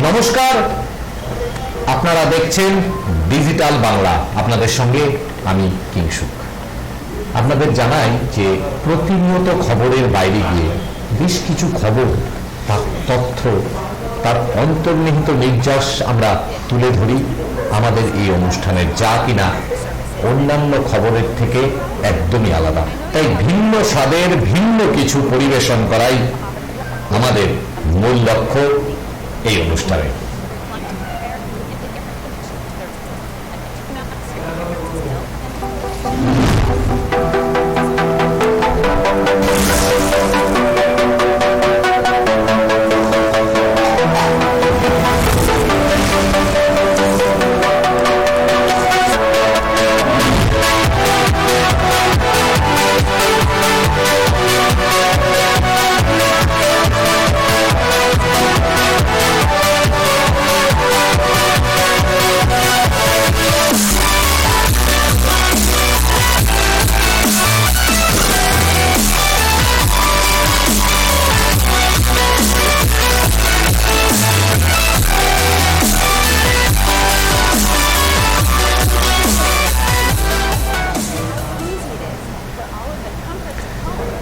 নমস্কার, আপনারা দেখছেন ডিজিটাল বাংলা। আপনাদের সঙ্গে আমি কিংসুক। আপনাদের জানাই যে প্রতিনিয়ত খবরের বাইরে গিয়ে বেশ কিছু খবর, তার তথ্য, তার অন্তর্নিহিত নির্যাস আমরা তুলে ধরি আমাদের এই অনুষ্ঠানের, যা কিনা অন্যান্য খবরের থেকে একদমই আলাদা। তাই ভিন্ন স্বাদের ভিন্ন কিছু পরিবেশন করাই আমাদের মূল লক্ষ্য এই অনুষ্ঠানে।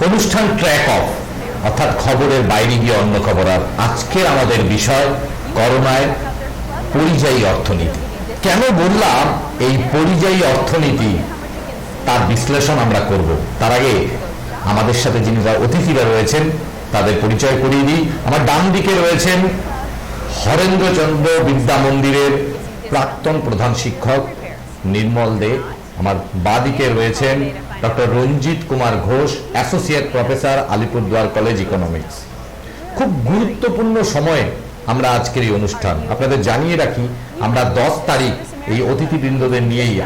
অনুষ্ঠান ট্র্যাক অফ, অর্থাৎ খবরের বাইরে গিয়ে অন্য খবর। আর আজকে আমাদের বিষয় করোনায় পরিযায়ী অর্থনীতি। কেন বললাম এই পরিযায়ী অর্থনীতি, তার বিশ্লেষণ আমরা করব। তার আগে আমাদের সাথে যিনি অতিথিরা রয়েছেন তাদের পরিচয় করিয়ে দিই। আমার ডান দিকে রয়েছেন হরেন্দ্রচন্দ্র বিদ্যা মন্দিরের প্রাক্তন প্রধান শিক্ষক নির্মল দে। আমার বাঁ দিকে রয়েছেন doctor Ranjit Kumar Ghosh, associate professor, Alipurduar college economics. খুব গুরুত্বপূর্ণ সময়ে আমরা আজকের এই অনুষ্ঠান। আপনাদের জানিয়ে রাখি, আমরা 10 তারিখ এই অতিথিবৃন্দদের নিয়েই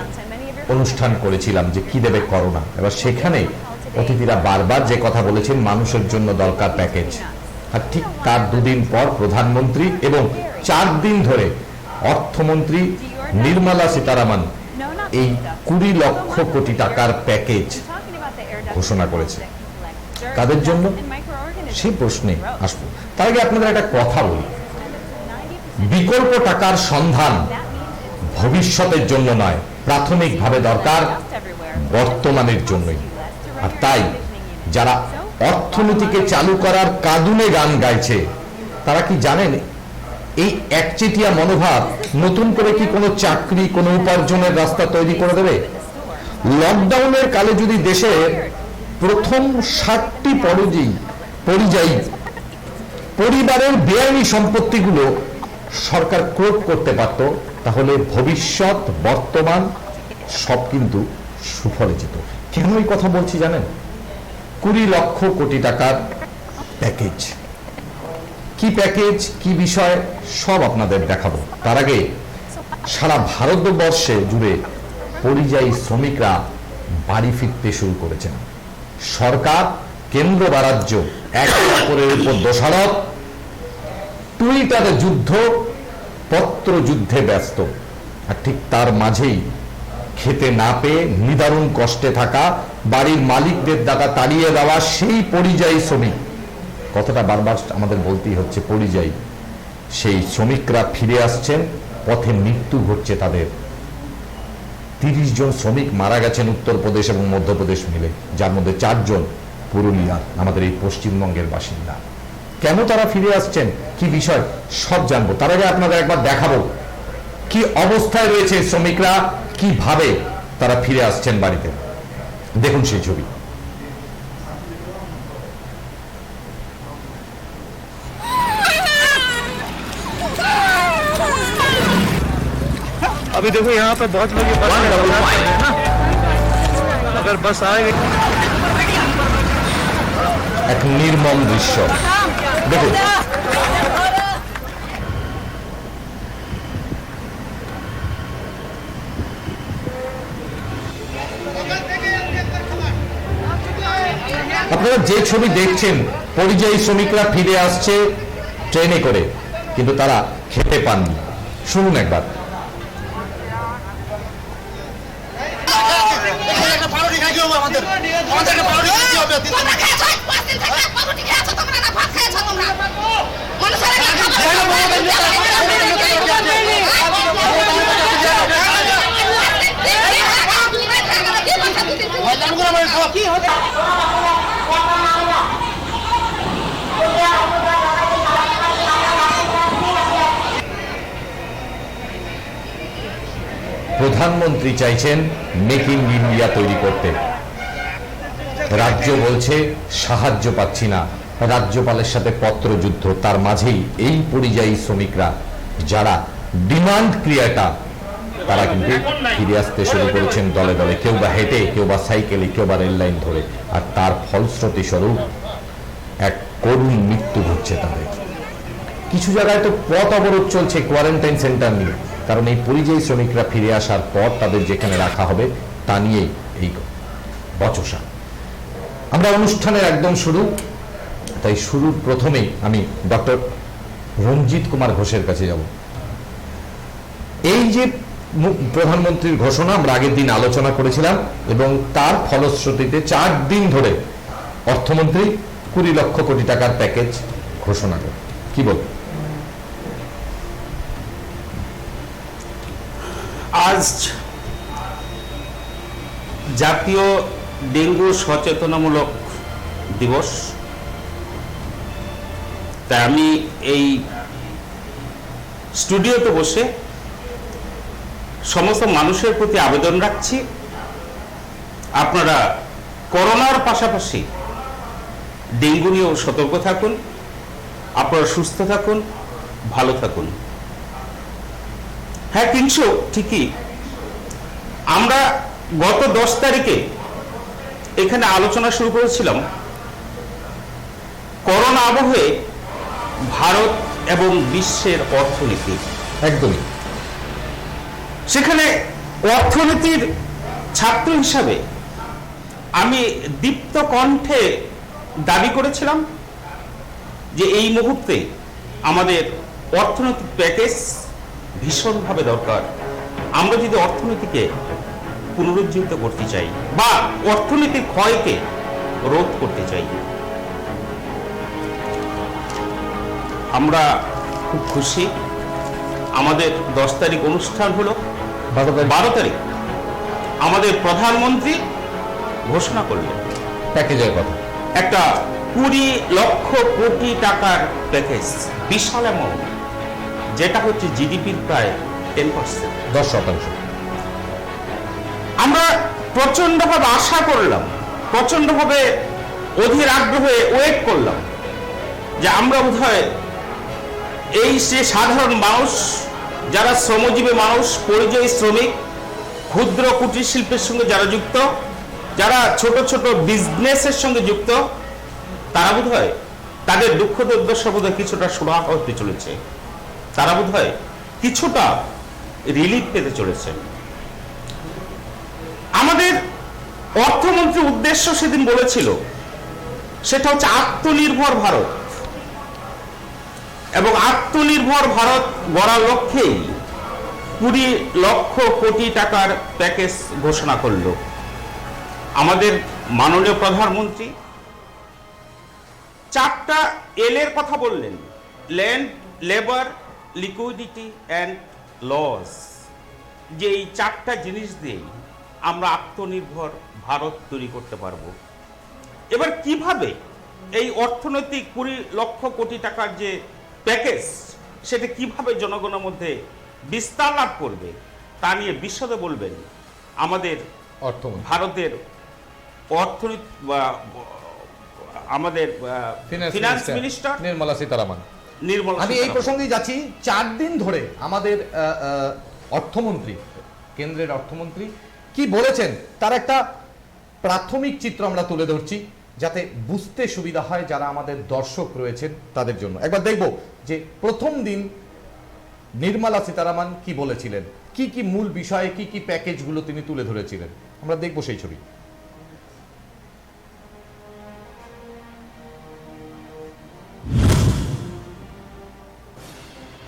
অনুষ্ঠান করেছিলাম যে কি দেবে করোনা। এবার সেখানে অতিথিরা বারবার যে কথা বলেছেন, মানুষের জন্য দরকার প্যাকেজ। আর ঠিক তার 2 দিন পর প্রধানমন্ত্রী এবং 4 দিন ধরে অর্থমন্ত্রী নির্মলা সীতারামন এই 20 লক্ষ কোটি টাকার প্যাকেজ ঘোষণা করেছে। কাদের জন্য, সেই প্রশ্নে আসবো। তার আগে আপনাদের একটা কথা বলি, বিকল্প টাকার সন্ধান ভবিষ্যতের জন্য নয়, প্রাথমিকভাবে দরকার বর্তমানের জন্যই। আর তাই যারা অর্থনীতিকে চালু করার কাঁদুনে গান গাইছে, তারা কি জানেন এই একচেটিয়া মনোভাব নতুন করে কি কোনো চাকরি, কোনো উপার্জনের রাস্তা তৈরি করে দেবে? লকডাউনের কালে যদি দেশের প্রথম 60টি পরিযায়ী পরিবারের বেআইনি সম্পত্তিগুলো সরকার ক্রোধ করতে পারত, তাহলে ভবিষ্যৎ বর্তমান সব কিন্তু সুফলে যেত। কেন এই কথা বলছি জানেন? 20 লক্ষ কোটি টাকার প্যাকেজ। কি প্যাকেজ, কি বিষয়, সব আপনাদের দেখাবো। তার আগে সারা ভারতবর্ষে জুড়ে পরিযায়ী শ্রমিকরা বাড়ি ফিরতে শুরু করেছেন। সরকার, কেন্দ্র বা রাজ্য একে অপরের উপর দোষারোপ, টুইটারে যুদ্ধ, পত্র যুদ্ধে ব্যস্ত। আর ঠিক তার মাঝেই খেতে না পেয়ে নিদারুণ কষ্টে থাকা, বাড়ির মালিকদের টাকা তাড়িয়ে দেওয়া সেই পরিযায়ী শ্রমিক, কথাটা বারবার আমাদের বলতেই হচ্ছে, পরিযায়ী সেই শ্রমিকরা ফিরে আসছেন। পথে মৃত্যু ঘটছে তাদের। 30 জন শ্রমিক মারা গেছেন উত্তরপ্রদেশ এবং মধ্যপ্রদেশ মিলে, যার মধ্যে 4 জন পুরুলিয়ার, আমাদের এই পশ্চিমবঙ্গের বাসিন্দা। কেন তারা ফিরে আসছেন, কি বিষয়, সব জানবো। তার আগে আপনাদের একবার দেখাবো কি অবস্থায় রয়েছে শ্রমিকরা, কিভাবে তারা ফিরে আসছেন বাড়িতে। দেখুন সেই ছবি। अभी देखो यहाँ पे बहुत लोग बस में ना, अगर बस आएगी। এক নির্মম দৃশ্য দেখুন। আপনারা যে ছবি দেখছেন, পরিযায়ী শ্রমিকরা ফিরে আসছে ট্রেনে করে, কিন্তু তারা খেতে পাননি। শুনুন একবার। প্রধানমন্ত্রী চাইছেন মেক ইন ইন্ডিয়া তৈরি করতে, রাজ্য বলছে সাহায্য পাচ্ছি না, রাজ্যপালের সাথে পত্রযুদ্ধ। তার মাঝেই এই পরিযায়ী শ্রমিকরা যারা ডিমান্ড ক্রিয়াটা, তারা কিন্তু ফিরে আসতে শুরু করেছেন দলে দলে, কেউ বা হেঁটে, কেউ বা সাইকেলে, কেউ বা রেল লাইন ধরে। আর তার ফলশ্রুতি স্বরূপ এক করুণ মৃত্যু ঘটছে তাদের। কিছু জায়গায় তো পথ অবরোধ চলছে কোয়ারেন্টাইন সেন্টার নিয়ে, কারণ এই পরিযায়ী শ্রমিকরা ফিরে আসার পর তাদের যেখানে রাখা হবে তা নিয়েই এই বচসা। আমরা অনুষ্ঠানের একদম শুরু, তাই শুরুর প্রথমেই আমি ডক্টর রঞ্জিত কুমার ঘোষের কাছে যাব। এই যে প্রধানমন্ত্রীর ঘোষণা আমরা আগের দিন আলোচনা করেছিলাম, এবং তার ফলশ্রুতিতে 4 দিন ধরে অর্থমন্ত্রী 20 লক্ষ কোটি টাকার প্যাকেজ ঘোষণা করে। কি বল? আজ জাতীয় ডেঙ্গু সচেতনামূলক দিবস, তাই আমি এই স্টুডিওতে বসে সমস্ত মানুষের প্রতি আবেদন রাখছি, আপনারা করোনার পাশাপাশি ডেঙ্গু নিয়েও সতর্ক থাকুন, আপনারা সুস্থ থাকুন, ভালো থাকুন। হ্যাঁ, কিন্তু ঠিকই আমরা গত 10 তারিখে এখানে আলোচনা শুরু করেছিলাম করোনা আবহে ভারত এবং বিশ্বের অর্থনীতি। একদমই। সেখানে অর্থনীতির ছাত্র হিসাবে আমি দীপ্ত কণ্ঠে দাবি করেছিলাম যে এই মুহূর্তে আমাদের অর্থনৈতিক প্যাকেজ ভীষণভাবে দরকার। আমরা যদি অর্থনীতিকে পুনরুজ্জীবিত করতে চাই বা অর্থনৈতিক ক্ষয়কে রোধ করতে চাই, আমরা খুব খুশি। আমাদের 10 তারিখ অনুষ্ঠান হলো, 12 তারিখ আমাদের প্রধানমন্ত্রী ঘোষণা করলেন প্যাকেজের কথা, একটা 20 লক্ষ কোটি টাকার প্যাকেজ, বিশাল অ্যামাউন্ট, যেটা হচ্ছে জিডিপির প্রায় 10%, 10%। আমরা প্রচন্ডভাবে আশা করলাম, প্রচন্ডভাবে অধীর আগ্রহে ওয়েট করলাম যে আমরা বোধহয় এই যে সাধারণ মানুষ, যারা শ্রমজীবী মানুষ, পরিযায়ী শ্রমিক, ক্ষুদ্র কুটির শিল্পের সঙ্গে যারা যুক্ত, যারা ছোট ছোট বিজনেসের সঙ্গে যুক্ত, তারা বোধহয় তাদের দুঃখ দুর্দশা বোধহয় কিছুটা সুরাহা হতে চলেছে, তারা বোধহয় কিছুটা রিলিফ পেতে চলেছে। আমাদের অর্থমন্ত্রী উদ্দেশ্য সেদিন বলেছিল সেটা হচ্ছে আত্মনির্ভর ভারত, এবং আত্মনির্ভর ভারত গড়ার লক্ষ্যেই 20 লক্ষ কোটি টাকার প্যাকেজ ঘোষণা করল আমাদের মাননীয় প্রধানমন্ত্রী। 4টা এল এর কথা বললেন, land, labour, liquidity and loss. যে এই 4টা জিনিস দিয়ে আমরা আত্মনির্ভর ভারত তৈরি করতে পারবো। এবার কিভাবে এই অর্থনৈতিক 20 লক্ষ কোটি টাকার যে প্যাকেজ, সেটা কিভাবে জনগণের মধ্যে বিস্তার লাভ করবে তা নিয়ে বিশদে বলবেন আমাদের ভারতের অর্থনীতি আমাদের ফিনান্স মিনিস্টার নির্মলা সীতারামন। আমি এই প্রসঙ্গে যাচ্ছি। 4 দিন ধরে আমাদের অর্থমন্ত্রী, কেন্দ্রের অর্থমন্ত্রী কি বলেছেন তার একটা প্রাথমিক চিত্র আমরা তুলে ধরছি, যাতে বুঝতে সুবিধা হয় যারা আমাদের দর্শক রয়েছেন তাদের জন্য। একবার দেখব যে প্রথম দিন নির্মলা সীতারামন কি বলেছিলেন, কি কি মূল বিষয়ে, কি কি প্যাকেজগুলো তিনি তুলে ধরেছিলেন। আমরা দেখব সেই ছবি।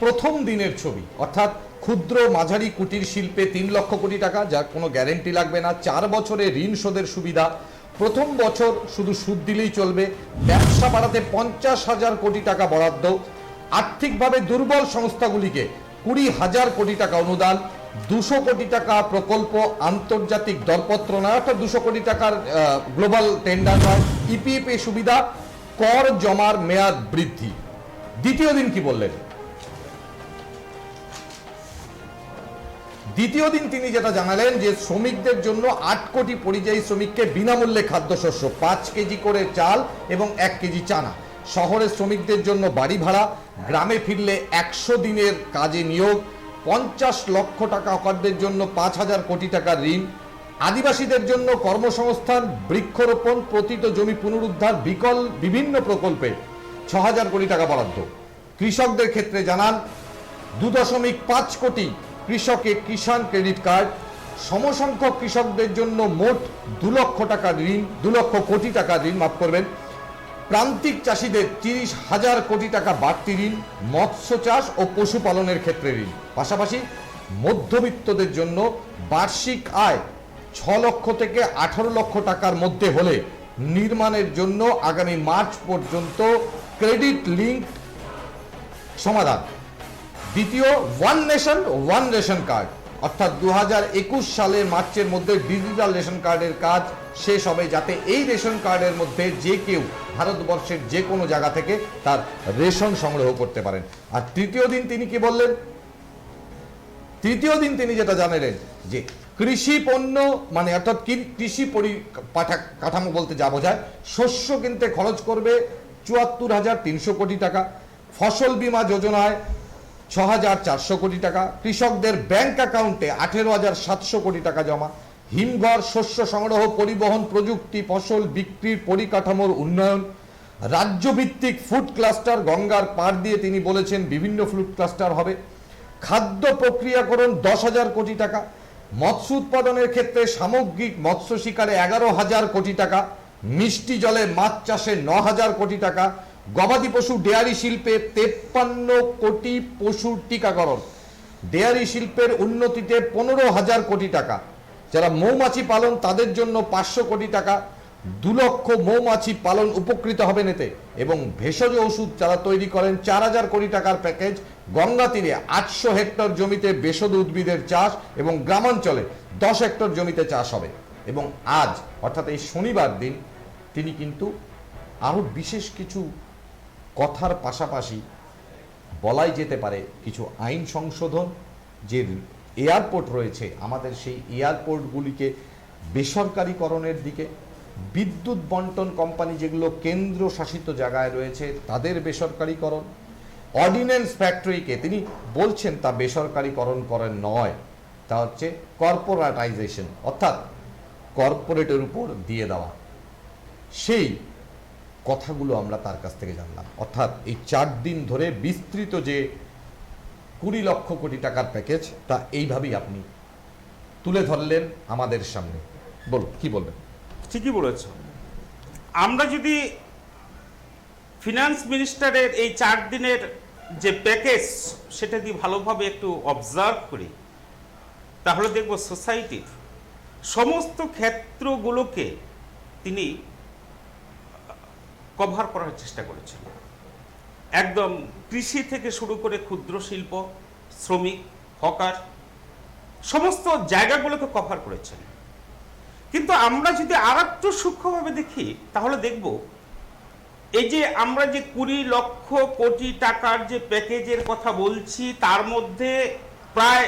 প্রথম দিনের ছবি, অর্থাৎ ক্ষুদ্র মাঝারি কুটির শিল্পে 3 লক্ষ কোটি টাকা, যার কোনো গ্যারেন্টি লাগবে না, 4 বছরে ঋণ শোধের সুবিধা, প্রথম বছর শুধু সুদ দিলেই চলবে, ব্যবসা বাড়াতে 50,000 কোটি টাকা বরাদ্দ, আর্থিকভাবে দুর্বল সংস্থাগুলিকে 20,000 কোটি টাকা অনুদান, 200 কোটি টাকা প্রকল্প, আন্তর্জাতিক দরপত্র নয়, অর্থাৎ 200 কোটি টাকার গ্লোবাল টেন্ডার নয়, ইপিএফএ সুবিধা, কর জমার মেয়াদ বৃদ্ধি। দ্বিতীয় দিন কি বললেন? দ্বিতীয় দিন তিনি যেটা জানালেন যে শ্রমিকদের জন্য 8 কোটি পরিযায়ী শ্রমিককে বিনামূল্যে খাদ্যশস্য, 5 কেজি করে চাল এবং 1 কেজি চানা, শহরের শ্রমিকদের জন্য বাড়ি ভাড়া, গ্রামে ফিরলে 100 দিনের কাজে নিয়োগ, 50 লক্ষ টাকা হকারদের জন্য 5,000 কোটি টাকার ঋণ, আদিবাসীদের জন্য কর্মসংস্থান, বৃক্ষরোপণ, পতিত জমি পুনরুদ্ধার, বিভিন্ন প্রকল্পে 6,000 কোটি টাকা বরাদ্দ। কৃষকদের ক্ষেত্রে জানান 2.5 কোটি কৃষকের কিষাণ ক্রেডিট কার্ড, সমসংখ্যক কৃষকদের জন্য মোট 2 লক্ষ টাকার ঋণ, 2 লক্ষ কোটি টাকার ঋণ, মাফ করবেন। প্রান্তিক চাষিদের 30,000 কোটি টাকা বাড়তি ঋণ, মৎস্য চাষ ও পশুপালনের ক্ষেত্রে ঋণ। পাশাপাশি মধ্যবিত্তদের জন্য বার্ষিক আয় 6 লক্ষ থেকে 18 লক্ষ টাকার মধ্যে হলে নির্মাণের জন্য আগামী মার্চ পর্যন্ত ক্রেডিট লিঙ্ক সমাধান। দ্বিতীয়, one nation one ration card, অর্থাৎ 2021 সালের মার্চের মধ্যে ডিজিটাল রেশন কার্ডের কাজ শেষ হবে, যাতে এই রেশন কার্ডের মধ্যে যে কেউ ভারতবর্ষের যে কোনো জায়গা থেকে তার রেশন সংগ্রহ করতে পারেন। আর তৃতীয় দিন তিনি কি বললেন? তৃতীয় দিন তিনি যেটা জানালেন যে কৃষি পণ্য মানে অর্থাৎ কৃষি কাঠামো বলতে যা বোঝায়, শস্য কিনতে খরচ করবে 74,300 কোটি টাকা, ফসল বীমা যোজনায় 6,400 কোটি টাকা, কৃষকদের ব্যাংক অ্যাকাউন্টে 18,700 কোটি টাকা জমা, হিমঘর, শস্য সংগ্রহ, পরিবহন প্রযুক্তি, ফসল বিক্রির পরিকাঠামোর উন্নয়ন, রাজ্যভিত্তিক ফুড ক্লাস্টার, গঙ্গার পাড় দিয়ে তিনি বলেছেন বিভিন্ন ফুড ক্লাস্টার হবে, খাদ্য প্রক্রিয়াকরণ 10,000 কোটি টাকা, মৎস্য উৎপাদনের ক্ষেত্রে সামগ্রিক মৎস্য শিকারে 11,000 কোটি টাকা, মিষ্টি জলে মাছ চাষে 9,000 কোটি টাকা, গবাদি পশু ডেয়ারি শিল্পে 53 কোটি পশুর টিকাকরণ, ডেয়ারি শিল্পের উন্নতিতে 15,000 কোটি টাকা, যারা মৌমাছি পালন তাদের জন্য 500 কোটি টাকা, 2 লক্ষ মৌমাছি পালন উপকৃত হবেন এতে, এবং ভেষজ ওষুধ যারা তৈরি করেন 4,000 কোটি টাকার প্যাকেজ, গঙ্গা তীরে 800 হেক্টর জমিতে ভেষজ উদ্ভিদের চাষ এবং গ্রামাঞ্চলে 10 হেক্টর জমিতে চাষ হবে। এবং আজ অর্থাৎ এই শনিবার দিন তিনি কিন্তু আরও বিশেষ কিছু কথার পাশাপাশি বলাই যেতে পারে কিছু আইন সংশোধন, যে এয়ারপোর্ট রয়েছে আমাদের সেই এয়ারপোর্টগুলিকে বেসরকারীকরণের দিকে, বিদ্যুৎ বন্টন কোম্পানি যেগুলো কেন্দ্র শাসিত জায়গায় রয়েছে তাদের বেসরকারীকরণ, অর্ডিন্যান্স ফ্যাক্টরিকে তিনি বলছেন তা বেসরকারীকরণ করেন নয়, তা হচ্ছে কর্পোরেটাইজেশন, অর্থাৎ কর্পোরেটের উপর দিয়ে দেওয়া। সেই কথাগুলো আমরা তার কাছ থেকে জানলাম। অর্থাৎ এই 4 দিন ধরে বিস্তৃত যে 20 লক্ষ কোটি টাকার প্যাকেজ, তা এইভাবেই আপনি তুলে ধরলেন আমাদের সামনে। বলুন, কি বলবেন? ঠিকই বলেছ। আমরা যদি ফিনান্স মিনিস্টারের এই 4 দিনের যে প্যাকেজ সেটা দিয়ে ভালোভাবে একটু অবজার্ভ করি, তাহলে দেখব সোসাইটির সমস্ত ক্ষেত্রগুলোকে তিনি কভার করার চেষ্টা করেছেন। একদম কৃষি থেকে শুরু করে ক্ষুদ্র শিল্প, শ্রমিক, হকার, সমস্ত জায়গাগুলোকে কভার করেছেন। কিন্তু আমরা যদি আর একটু সূক্ষ্মভাবে দেখি তাহলে দেখব এই যে আমরা যে 20 লক্ষ কোটি টাকার যে প্যাকেজের কথা বলছি, তার মধ্যে প্রায়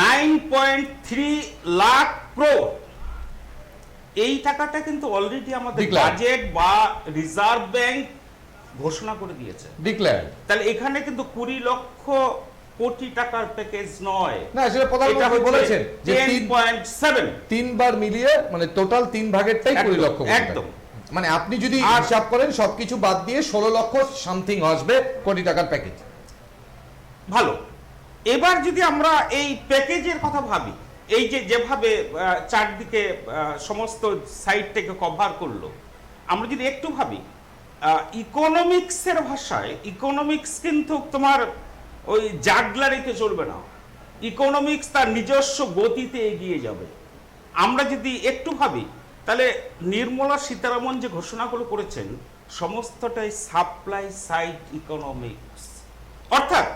9.3 লাখ ক্রোড় এই টাকাটা কিন্তু অলরেডি আমাদের বাজেট বা রিজার্ভ ব্যাংক ঘোষণা করে দিয়েছে, ডিক্লেয়ার। তাহলে এখানে কিন্তু 20 লক্ষ কোটি টাকার প্যাকেজ নয়, না, সেটা প্রধানমন্ত্রী বলেছেন যে 10.7 তিনবার মিলিয়ে মানে টোটাল 3 ভাগেরটাই 20 লক্ষ কোটি। একদম, মানে আপনি যদি হিসাব করেন সবকিছু বাদ দিয়ে 16 লক্ষ সামথিং আসবে কোটি টাকার প্যাকেজ। ভালো। এবার যদি আমরা এই প্যাকেজের কথা ভাবি, এই যে যেভাবে চারদিকে সমস্ত সাইডটাকে কভার করলো, আমরা যদি একটু ভাবি ইকোনমিক্সের ভাষায়, ইকোনমিক্স কিন্তু তোমার ওই জাগলারিতে চলবে না, ইকোনমিক্স তার নিজস্ব গতিতে এগিয়ে যাবে। আমরা যদি একটু ভাবি তাহলে নির্মলা সীতারামন যে ঘোষণাগুলো করেছেন সমস্তটাই সাপ্লাই সাইড ইকোনমিক্স, অর্থাৎ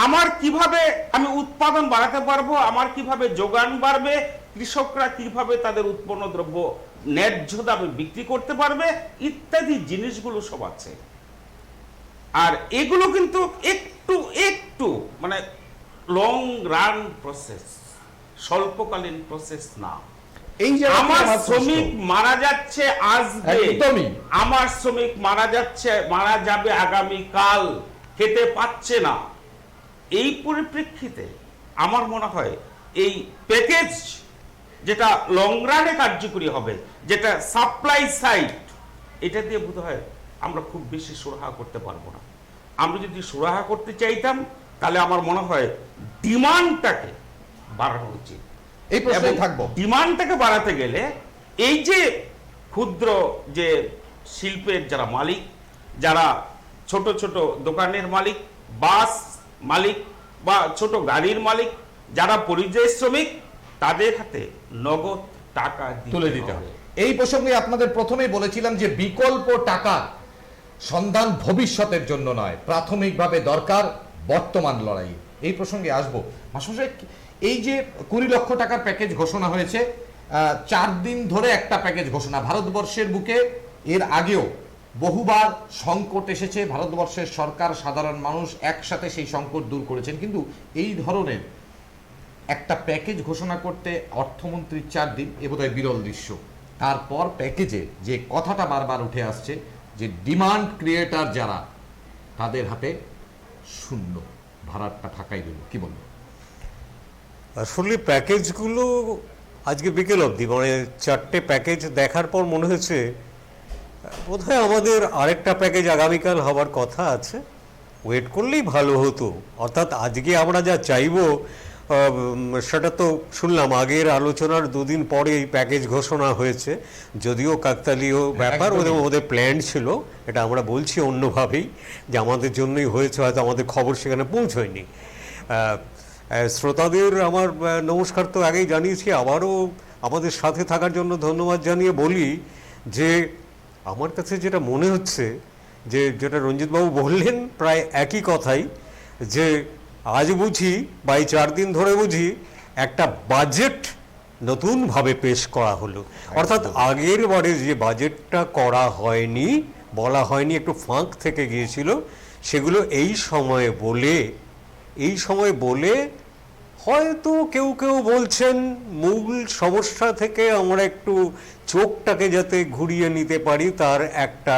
আমার কিভাবে আমি উৎপাদন বাড়াতে পারবো, আমার কিভাবে যোগান বাড়বে, কৃষকরা কিভাবে তাদের উৎপন্ন দ্রব্য ন্যায্য দামে বিক্রি করতে পারবে, ইত্যাদি জিনিসগুলো সব আছে। আর এগুলো কিন্তু একটু একটু মানে লং রান প্রসেস। স্বল্পকালীন প্রসেস না। এই যে আমার শ্রমিক মারা যাচ্ছে আজকে, একদমই। আমার শ্রমিক মারা যাবে আগামীকাল, খেতে পাচ্ছে না। এই পরিপ্রেক্ষিতে আমার মনে হয় এই প্যাকেজ যেটা লং রানে কার্যকরী হবে, যেটা সাপ্লাই সাইড, এটা দিয়ে বোধহয় আমরা খুব বেশি সুরাহা করতে পারবো না। আমরা যদি সুরাহা করতে চাইতাম তাহলে আমার মনে হয় ডিমান্ডটাকে বাড়ানো উচিত। এই প্রশ্নে থাকবো। ডিমান্ডটাকে বাড়াতে গেলে এই যে ক্ষুদ্র যে শিল্পের যারা মালিক, যারা ছোট ছোট দোকানের মালিক, বাস মালিক বা ছোট গাড়ির মালিক, যারা পরিযায়ী শ্রমিক, তাদের হাতে নগদ টাকা তুলে দিতে হবে। এই প্রসঙ্গে আপনাদের প্রথমেই বলেছিলাম যে বিকল্প টাকা সন্ধান ভবিষ্যতের জন্য নয়, প্রাথমিকভাবে দরকার বর্তমান লড়াই। এই প্রসঙ্গে আসবো। মাসমশাই, এই যে 20 লক্ষ টাকার প্যাকেজ ঘোষণা হয়েছে, 4 দিন ধরে একটা প্যাকেজ ঘোষণা, ভারতবর্ষের বুকে এর আগেও বহুবার সংকট এসেছে, ভারতবর্ষের সরকার সাধারণ মানুষ একসাথে সেই সংকট দূর করেছেন, কিন্তু এই ধরনের একটা প্যাকেজ ঘোষণা করতে অর্থমন্ত্রীর 4 দিন এ বোধহয় বিরল দৃশ্য। তারপর প্যাকেজে যে কথাটা বারবার উঠে আসছে যে ডিমান্ড ক্রিয়েটার যারা, তাদের হাতে শূন্য, ভাড়াটা ঠাকাই দিল, কি বলবো? আসলে প্যাকেজগুলো আজকে বিকেল অবধি, মানে 4টে প্যাকেজ দেখার পর মনে হয়েছে বোধহয় আমাদের আরেকটা প্যাকেজ আগামীকাল হওয়ার কথা আছে, ওয়েট করলেই ভালো হতো। অর্থাৎ আজকে আমরা যা চাইবো সেটা তো শুনলাম আগের আলোচনার 2 দিন পরে এই প্যাকেজ ঘোষণা হয়েছে, যদিও কাকতালীয় ব্যাপার, ওদের প্ল্যান ছিল, এটা আমরা বলছি অন্যভাবেই যে আমাদের জন্যই হয়েছে, হয়তো আমাদের খবর সেখানে পৌঁছয়নি। শ্রোতাদের আমার নমস্কার তো আগেই জানিয়েছি, আবারও আমাদের সাথে থাকার জন্য ধন্যবাদ জানিয়ে বলি যে আমার কাছে যেটা মনে হচ্ছে যে যেটা রঞ্জিতবাবু বললেন প্রায় একই কথাই, যে আজ বুঝি বা এই 4 দিন ধরে বুঝি একটা বাজেট নতুনভাবে পেশ করা হলো। অর্থাৎ আগের বারে যে বাজেটটা করা হয়নি, বলা হয়নি, একটু ফাঁক থেকে গিয়েছিল, সেগুলো এই সময় বলে হয়তো কেউ কেউ বলছেন মূল সমস্যা থেকে আমরা একটু চোখটাকে যাতে ঘুরিয়ে নিতে পারি তার একটা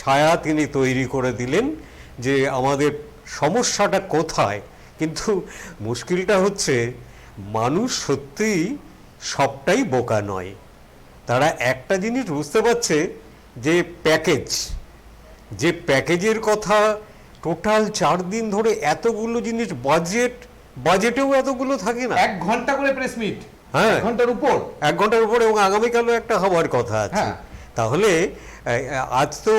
ছায়া তিনি তৈরি করে দিলেন যে আমাদের সমস্যাটা কোথায়। কিন্তু মুশকিলটা হচ্ছে মানুষ সত্যিই সবটাই বোকা নয়, তারা একটা জিনিস বুঝতে পারছে যে প্যাকেজের কথা টোটাল 4 দিন ধরে এতগুলো জিনিস, বাজেটেও এতগুলো থাকে না, 1 ঘন্টা করে প্রেস মিট, হ্যাঁ 1 ঘন্টার উপর, 1 ঘন্টার উপর, এবং আগামীকালও একটা হওয়ার কথা আছে। তাহলে আজ তো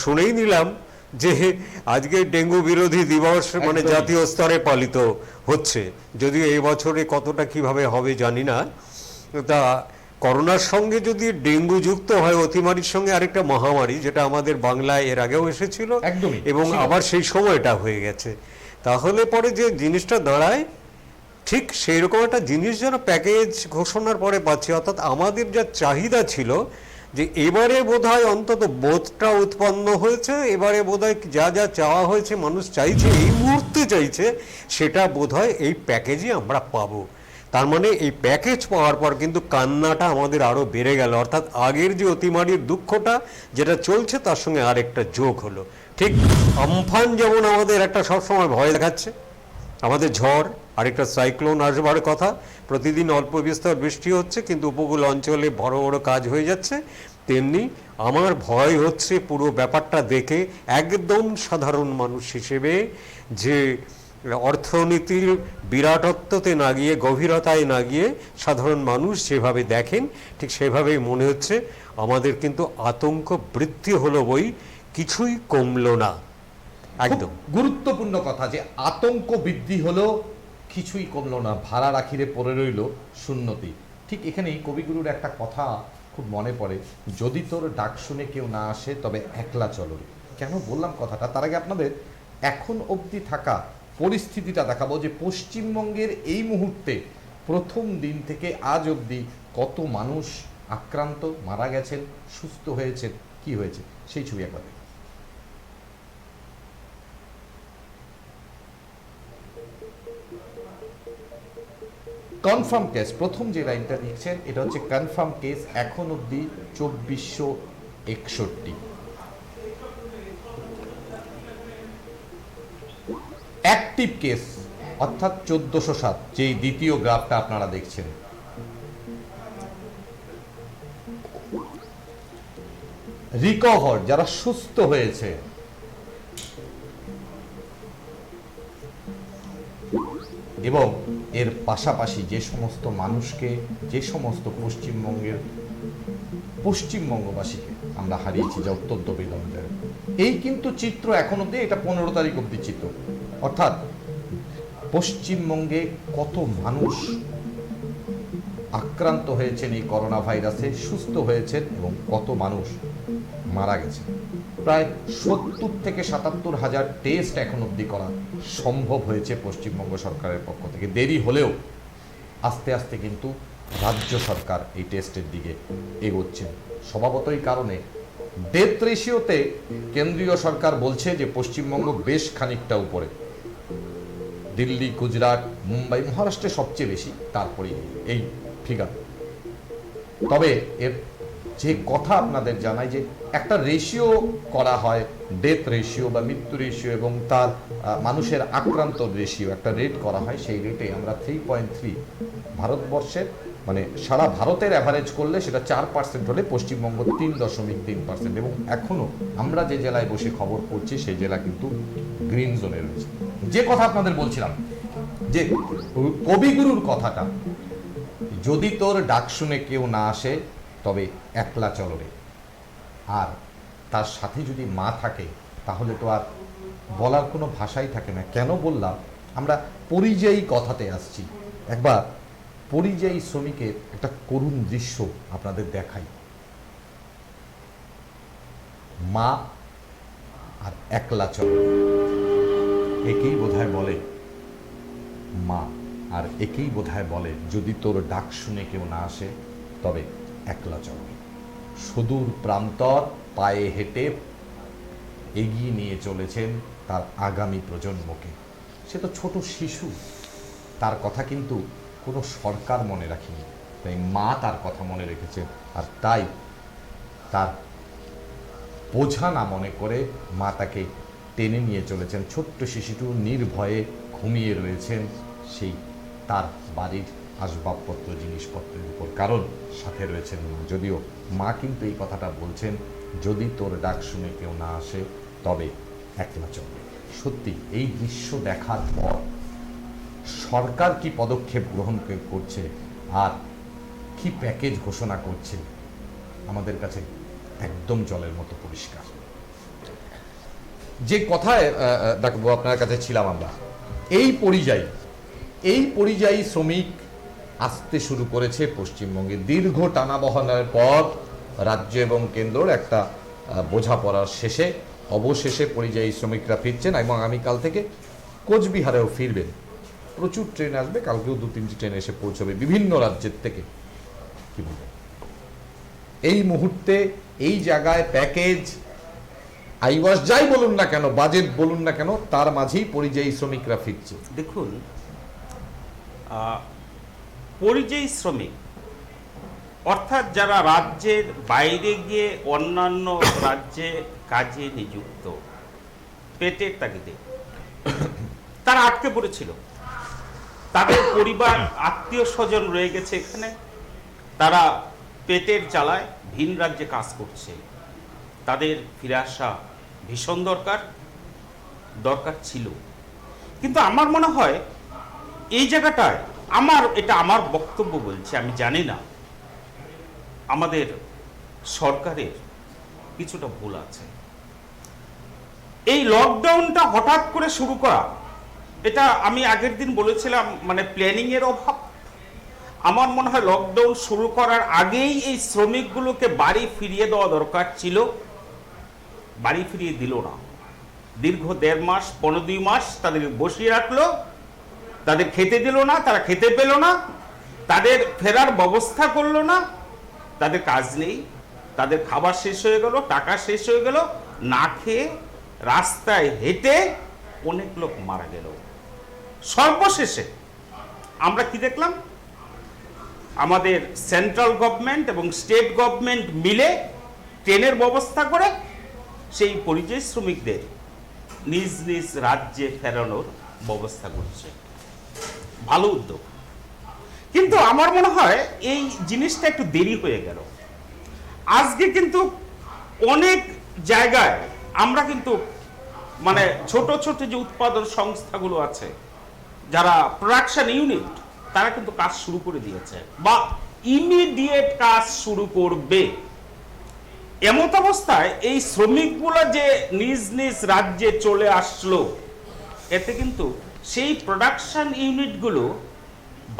শুনেই নিলাম যে আজকে ডেঙ্গু বিরোধী দিবস মানে জাতীয় স্তরে পালিত হচ্ছে, যদিও এই বছরে কতটা কিভাবে হবে জানি না। তা করোনার সঙ্গে যদি ডেঙ্গু যুক্ত হয়, অতিমারির সঙ্গে আরেকটা মহামারী যেটা আমাদের বাংলায় এর আগেও এসেছিল এবং আবার সেই সময়টা হয়ে গেছে, তাহলে পরে যে জিনিসটা দাঁড়ায় ঠিক সেই রকম একটা জিনিস যেন প্যাকেজ ঘোষণার পরে পাচ্ছি। অর্থাৎ আমাদের যা চাহিদা ছিল যে এবারে বোধহয় অন্তত বোধটা উৎপন্ন হয়েছে, এবারে বোধহয় যা যা চাওয়া হয়েছে, মানুষ চাইছে, এই মুহূর্তে চাইছে, সেটা বোধহয় এই প্যাকেজে আমরা পাবো। তার মানে এই প্যাকেজ পাওয়ার পর কিন্তু কান্নাটা আমাদের আরও বেড়ে গেল, অর্থাৎ আগের যে অতিমারির দুঃখটা যেটা চলছে তার সঙ্গে আরেকটা যোগ হলো। ঠিক আমফান যেমন আমাদের একটা সবসময় ভয় দেখাচ্ছে, আমাদের ঝড়, আরেকটা সাইক্লোন আসবার কথা, প্রতিদিন অল্প বিস্তর বৃষ্টি হচ্ছে কিন্তু উপকূল অঞ্চলে বড় বড় কাজ হয়ে যাচ্ছে, তেমনি আমার ভয় হচ্ছে পুরো ব্যাপারটা দেখে একদম সাধারণ মানুষ হিসেবে যে অর্থনীতির বিরাটত্বতে না গিয়ে, গভীরতায় না গিয়ে সাধারণ মানুষ যেভাবে দেখেন ঠিক সেভাবেই মনে হচ্ছে আমাদের কিন্তু আতঙ্ক বৃদ্ধি হলো, বই কিছুই কমলো না। একদম গুরুত্বপূর্ণ কথা যে আতঙ্ক বৃদ্ধি হলো, কিছুই কমলো না, ভাড়া রাখিরে পড়ে রইল শূন্যতি। ঠিক এখানেই কবিগুরুর একটা কথা খুব মনে পড়ে, যদি তোর ডাক শুনে কেউ না আসে তবে একলা চলো। কেন বললাম কথাটা, তার আগে আপনাদের এখন অবধি থাকা পরিস্থিতিটা দেখাবো যে পশ্চিমবঙ্গের এই মুহূর্তে প্রথম দিন থেকে আজ অবধি কত মানুষ আক্রান্ত, মারা গেছেন, সুস্থ হয়েছেন, কি হয়েছে সেই ছবি একবার দেখুন। কনফার্ম কেস, প্রথম যে লাইনটা লিখছেন এটা হচ্ছে কনফার্ম কেস এখন অবধি 2461। অ্যাক্টিভ কেস অর্থাৎ 1407, যেই দ্বিতীয় গ্রাফটা আপনারা দেখছেন। রিকভার যারা সুস্থ হয়েছে এবং এর পাশাপাশি যে সমস্ত মানুষকে, যে সমস্ত পশ্চিমবঙ্গবাসীকে আমরা হারিয়েছি, যা অত্যন্ত বেদনাদায়ক। এই কিন্তু চিত্র এখন অব্দি, এটা 15 তারিখ অব্দি চিত্র, অর্থাৎ পশ্চিমবঙ্গে কত মানুষ আক্রান্ত হয়েছেন এই করোনা ভাইরাসে, সুস্থ হয়েছেন এবং কত মানুষ মারা গেছে। প্রায় 70 থেকে 77 হাজার টেস্ট এখন অবধি করা সম্ভব হয়েছে পশ্চিমবঙ্গ সরকারের পক্ষ থেকে। দেরি হলেও আস্তে আস্তে কিন্তু রাজ্য সরকার এই টেস্টের দিকে এগোচ্ছেন। স্বভাবতই কারণে ডেথ রেশিওতে কেন্দ্রীয় সরকার বলছে যে পশ্চিমবঙ্গ বেশ খানিকটা উপরে, দিল্লি, গুজরাট, মুম্বাই, মহারাষ্ট্রে সবচেয়ে বেশি, তারপরে এই ফিগার। তবে এর যে কথা আপনাদের জানাই যে একটা রেশিও করা হয়, ডেথ রেশিও বা মৃত্যু রেশিও এবং তার মানুষের আক্রান্ত রেশিও একটা রেট করা হয়, সেই রেটে আমরা 3.3 ভারতবর্ষের মানে সারা ভারতের অ্যাভারেজ করলে সেটা 4% হলে পশ্চিমবঙ্গ 3.3%। এবং এখনো আমরা যে জেলায় বসে খবর পড়ছি সেই জেলা কিন্তু গ্রিন জোনে রয়েছে। যে কথা আপনাদের বলছিলাম যে কবিগুরুর কথাটা, যদি তোর ডাক শুনে কেউ না আসে তবে একলা চলো রে, আর তার সাথে যদি মা থাকে তাহলে তো আর বলার কোনো ভাষাই থাকে না। কেন বললাম, আমরা পরিযায়ী কথাতে আসছি। একবার পরিযায়ী শ্রমিকের একটা করুণ দৃশ্য আপনাদের দেখাই। মা আর একলা চলো, একেই বোধহয় বলে মা, আর একেই বোধহয় বলে যদি তোর ডাক শুনে কেউ না আসে তবে একলা চলো। সুদূর প্রান্তর পায়ে হেঁটে এগিয়ে নিয়ে চলেছেন তার আগামী প্রজন্মকে। সে তো ছোট শিশু, তার কথা কিন্তু কোনো সরকার মনে রাখেনি, তাই মা তার কথা মনে রেখেছে। আর তাই তার বোঝা না মনে করে মা তাকে টেনে নিয়ে চলেছেন। ছোট্ট শিশুটি নির্ভয়ে ঘুমিয়ে রয়েছেন সেই তার বাড়ির আসবাবপত্র, জিনিসপত্রের উপর, কারণ সাথে রয়েছেন মা। যদিও মা কিন্তু এই কথাটা বলছেন, যদি তোর ডাক শুনে কেউ না আসে তবে একলা চলবে। সত্যি এই দৃশ্য দেখার পর সরকার কি পদক্ষেপ গ্রহণ করছে আর কি প্যাকেজ ঘোষণা করছে আমাদের কাছে একদম জলের মতো পরিষ্কার। যে কথায় ডাকবো আপনার কাছে ছিলাম আমরা, এই পরিযায়ী শ্রমিক আসতে শুরু করেছে পশ্চিমবঙ্গে। দীর্ঘ টানাবহনের পর রাজ্য এবং কেন্দ্রর একটা বোঝাপড়ার শেষে অবশেষে পরিযায়ী শ্রমিকরা ফিরছেন এবং আগামীকাল থেকে কোচবিহারেও ফিরবেন। প্রচুর ট্রেন আসবে, কালকেও 2-3টি ট্রেন এসে পৌঁছবে বিভিন্ন রাজ্যের থেকে। কি বলবো, এই মুহূর্তে এই জায়গায় প্যাকেজ, আইওয়াস যাই বলুন না কেন, বাজেট বলুন না কেন, তার মাঝেই পরিযায়ী শ্রমিকরা ফিরছে। দেখুন, পরিযায়ী শ্রমিক অর্থাৎ যারা রাজ্যের বাইরে গিয়ে অন্যান্য রাজ্যে কাজে নিযুক্ত, পেটের তাগিদে তারা আটকে পড়েছিল। তাদের পরিবার, আত্মীয় স্বজন রয়ে গেছে এখানে, তারা পেটের জ্বালায় ভিন রাজ্যে কাজ করছে। তাদের ফিরে আসা ভীষণ দরকার ছিল। কিন্তু আমার মনে হয় এই জায়গাটায় আমার বক্তব্য বলছি, আমি জানি না, আমাদের সরকারের কিছুটা ভুল আছে। এই লকডাউনটা হঠাৎ করে শুরু করা, এটা আমি আগের দিন বলেছিলাম, মানে প্ল্যানিং এর অভাব। আমার মনে হয় লকডাউন শুরু করার আগেই এই শ্রমিকগুলোকে বাড়ি ফিরিয়ে দেওয়া দরকার ছিল। বাড়ি ফিরিয়ে দিল না। দীর্ঘ 1.5 মাস, 15-2 মাস তাদের বসিয়ে রাখলো, তাদের খেতে দিল না, তারা খেতে পেল না, তাদের ফেরার ব্যবস্থা করলো না। তাদের কাজ নেই, তাদের খাবার শেষ হয়ে গেল, টাকা শেষ হয়ে গেল, না খেয়ে রাস্তায় হেঁটে অনেক লোক মারা গেল। সর্বশেষে আমরা কি দেখলাম, আমাদের সেন্ট্রাল গভর্নমেন্ট এবং স্টেট গভর্নমেন্ট মিলে ট্রেনের ব্যবস্থা করে সেই পরিযায়ী শ্রমিকদের নিজ নিজ রাজ্যে ফেরানোর ব্যবস্থা করছে। ভালো উদ্যোগ, কিন্তু আমার মনে হয় এই জিনিসটা একটু দেরি হয়ে গেল। আজকে কিন্তু অনেক জায়গায় আমরা কিন্তু মানে ছোট ছোট যে উৎপাদন সংস্থাগুলো আছে, যারা প্রোডাকশন ইউনিট, তারা কিন্তু কাজ শুরু করে দিয়েছে বা ইমিডিয়েট কাজ শুরু করবে। এমত অবস্থায় এই শ্রমিকগুলো যে নিজ নিজ রাজ্যে চলে আসলো, এতে কিন্তু সেই প্রোডাকশন ইউনিটগুলো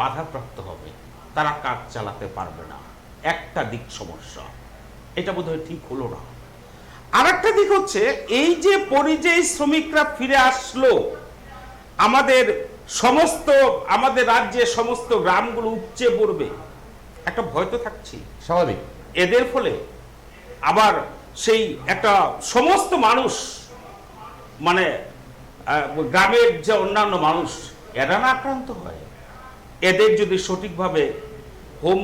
বাধাপ্রাপ্ত হবে, তারা কাজ চালাতে পারবে না। একটা দিক সমস্যা, এটা বোধহয় ঠিক হলো না। আর একটা দিক হচ্ছে, এই যে পরিযায়ী শ্রমিকরা ফিরে আসলো, আমাদের রাজ্যে সমস্ত গ্রামগুলো উপচে পড়বে, একটা ভয় তো থাকছে স্বাভাবিক। এদের ফলে আবার সেই একটা সমস্ত মানুষ মানে গ্রামের যে অন্যান্য মানুষ, এরা না আক্রান্ত হয়। এদের যদি সঠিকভাবে হোম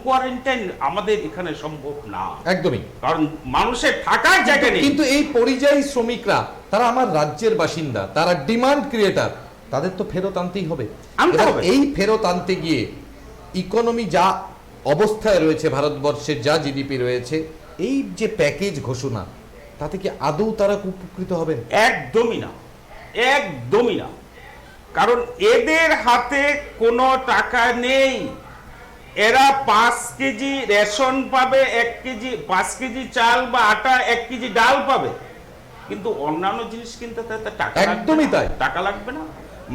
কোয়ারেন্টাইন আমাদের এখানে সম্ভব না, একদমই, কারণ মানুষের থাকার জায়গা নেই। কিন্তু এই পরিযায়ী শ্রমিকরা তারা আমার রাজ্যের বাসিন্দা, তারা ডিমান্ড ক্রিয়েটার, তাদের তো ফেরত আনতেই হবে। আনতে হবে। এই ফেরত আনতে গিয়ে ইকোনমি যা অবস্থায় রয়েছে, ভারতবর্ষের যা জিডিপি রয়েছে, এই যে প্যাকেজ ঘোষণা, তাতে কি আদৌ তারা উপকৃত হবেন? একদমই না, একদমই না। কারণ এদের হাতে কোনো টাকা নেই। এরা 5 কেজি রেশন পাবে, 5 কেজি চাল বা আটা, 1 কেজি ডাল পাবে, কিন্তু অন্যান্য জিনিস কিনতে তাতে টাকা একদমই তাই, টাকা লাগবে না।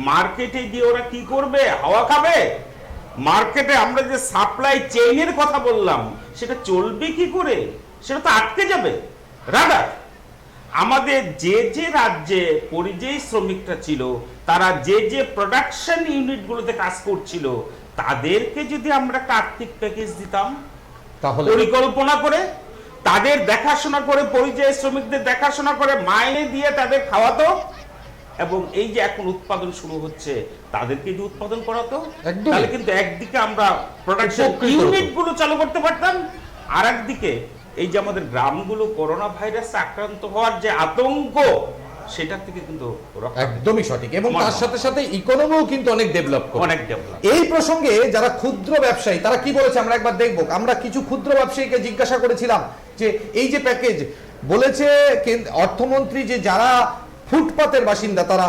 মার্কেটে গিয়ে ওরা কি করবে? হাওয়া খাবে। মার্কেটে আমরা যে সাপ্লাই চেইনের কথা বললাম, সেটা চলবে কি করে? সেটা তো আটকে যাবে। রাদার আমাদের যে যে রাজ্যে পরিযায়ী শ্রমিকরা ছিল, তারা যে যে প্রোডাকশন ইউনিটগুলোতে কাজ করছিল, তাদেরকে যদি আমরা একটা আর্থিক প্যাকেজ দিতাম, তাহলে পরিকল্পনা করে, তাদের দেখাশোনা করে, পরিযায়ী শ্রমিকদের দেখাশোনা করে মাইনে দিয়ে তাদের খাওয়াতো, এবং এই যে এখন উৎপাদন শুরু হচ্ছে, তাদেরকে যে উৎপাদন করাতো, তাহলে কিন্তু একদিকে আমরা প্রোডাকশন ইউনিটগুলো চালু করতে পারতাম, আর একদিকে এই যে আমাদের গ্রামগুলো করোনা ভাইরাসে আক্রান্ত হওয়ার যে আতঙ্ক, সেটা থেকে কিন্তু একদমই সঠিক। এবং তার সাথে সাথে ইকোনমিও কিন্তু অনেক ডেভেলপ করে। এই প্রসঙ্গে যারা ক্ষুদ্র ব্যবসায়ী, তারা কি বলেছে আমরা একবার দেখব। আমরা কিছু ক্ষুদ্র ব্যবসায়ীকে জিজ্ঞাসা করেছিলাম যে এই যে প্যাকেজ বলেছে অর্থমন্ত্রী, যে যারা ফুটপাতের বাসিন্দা তারা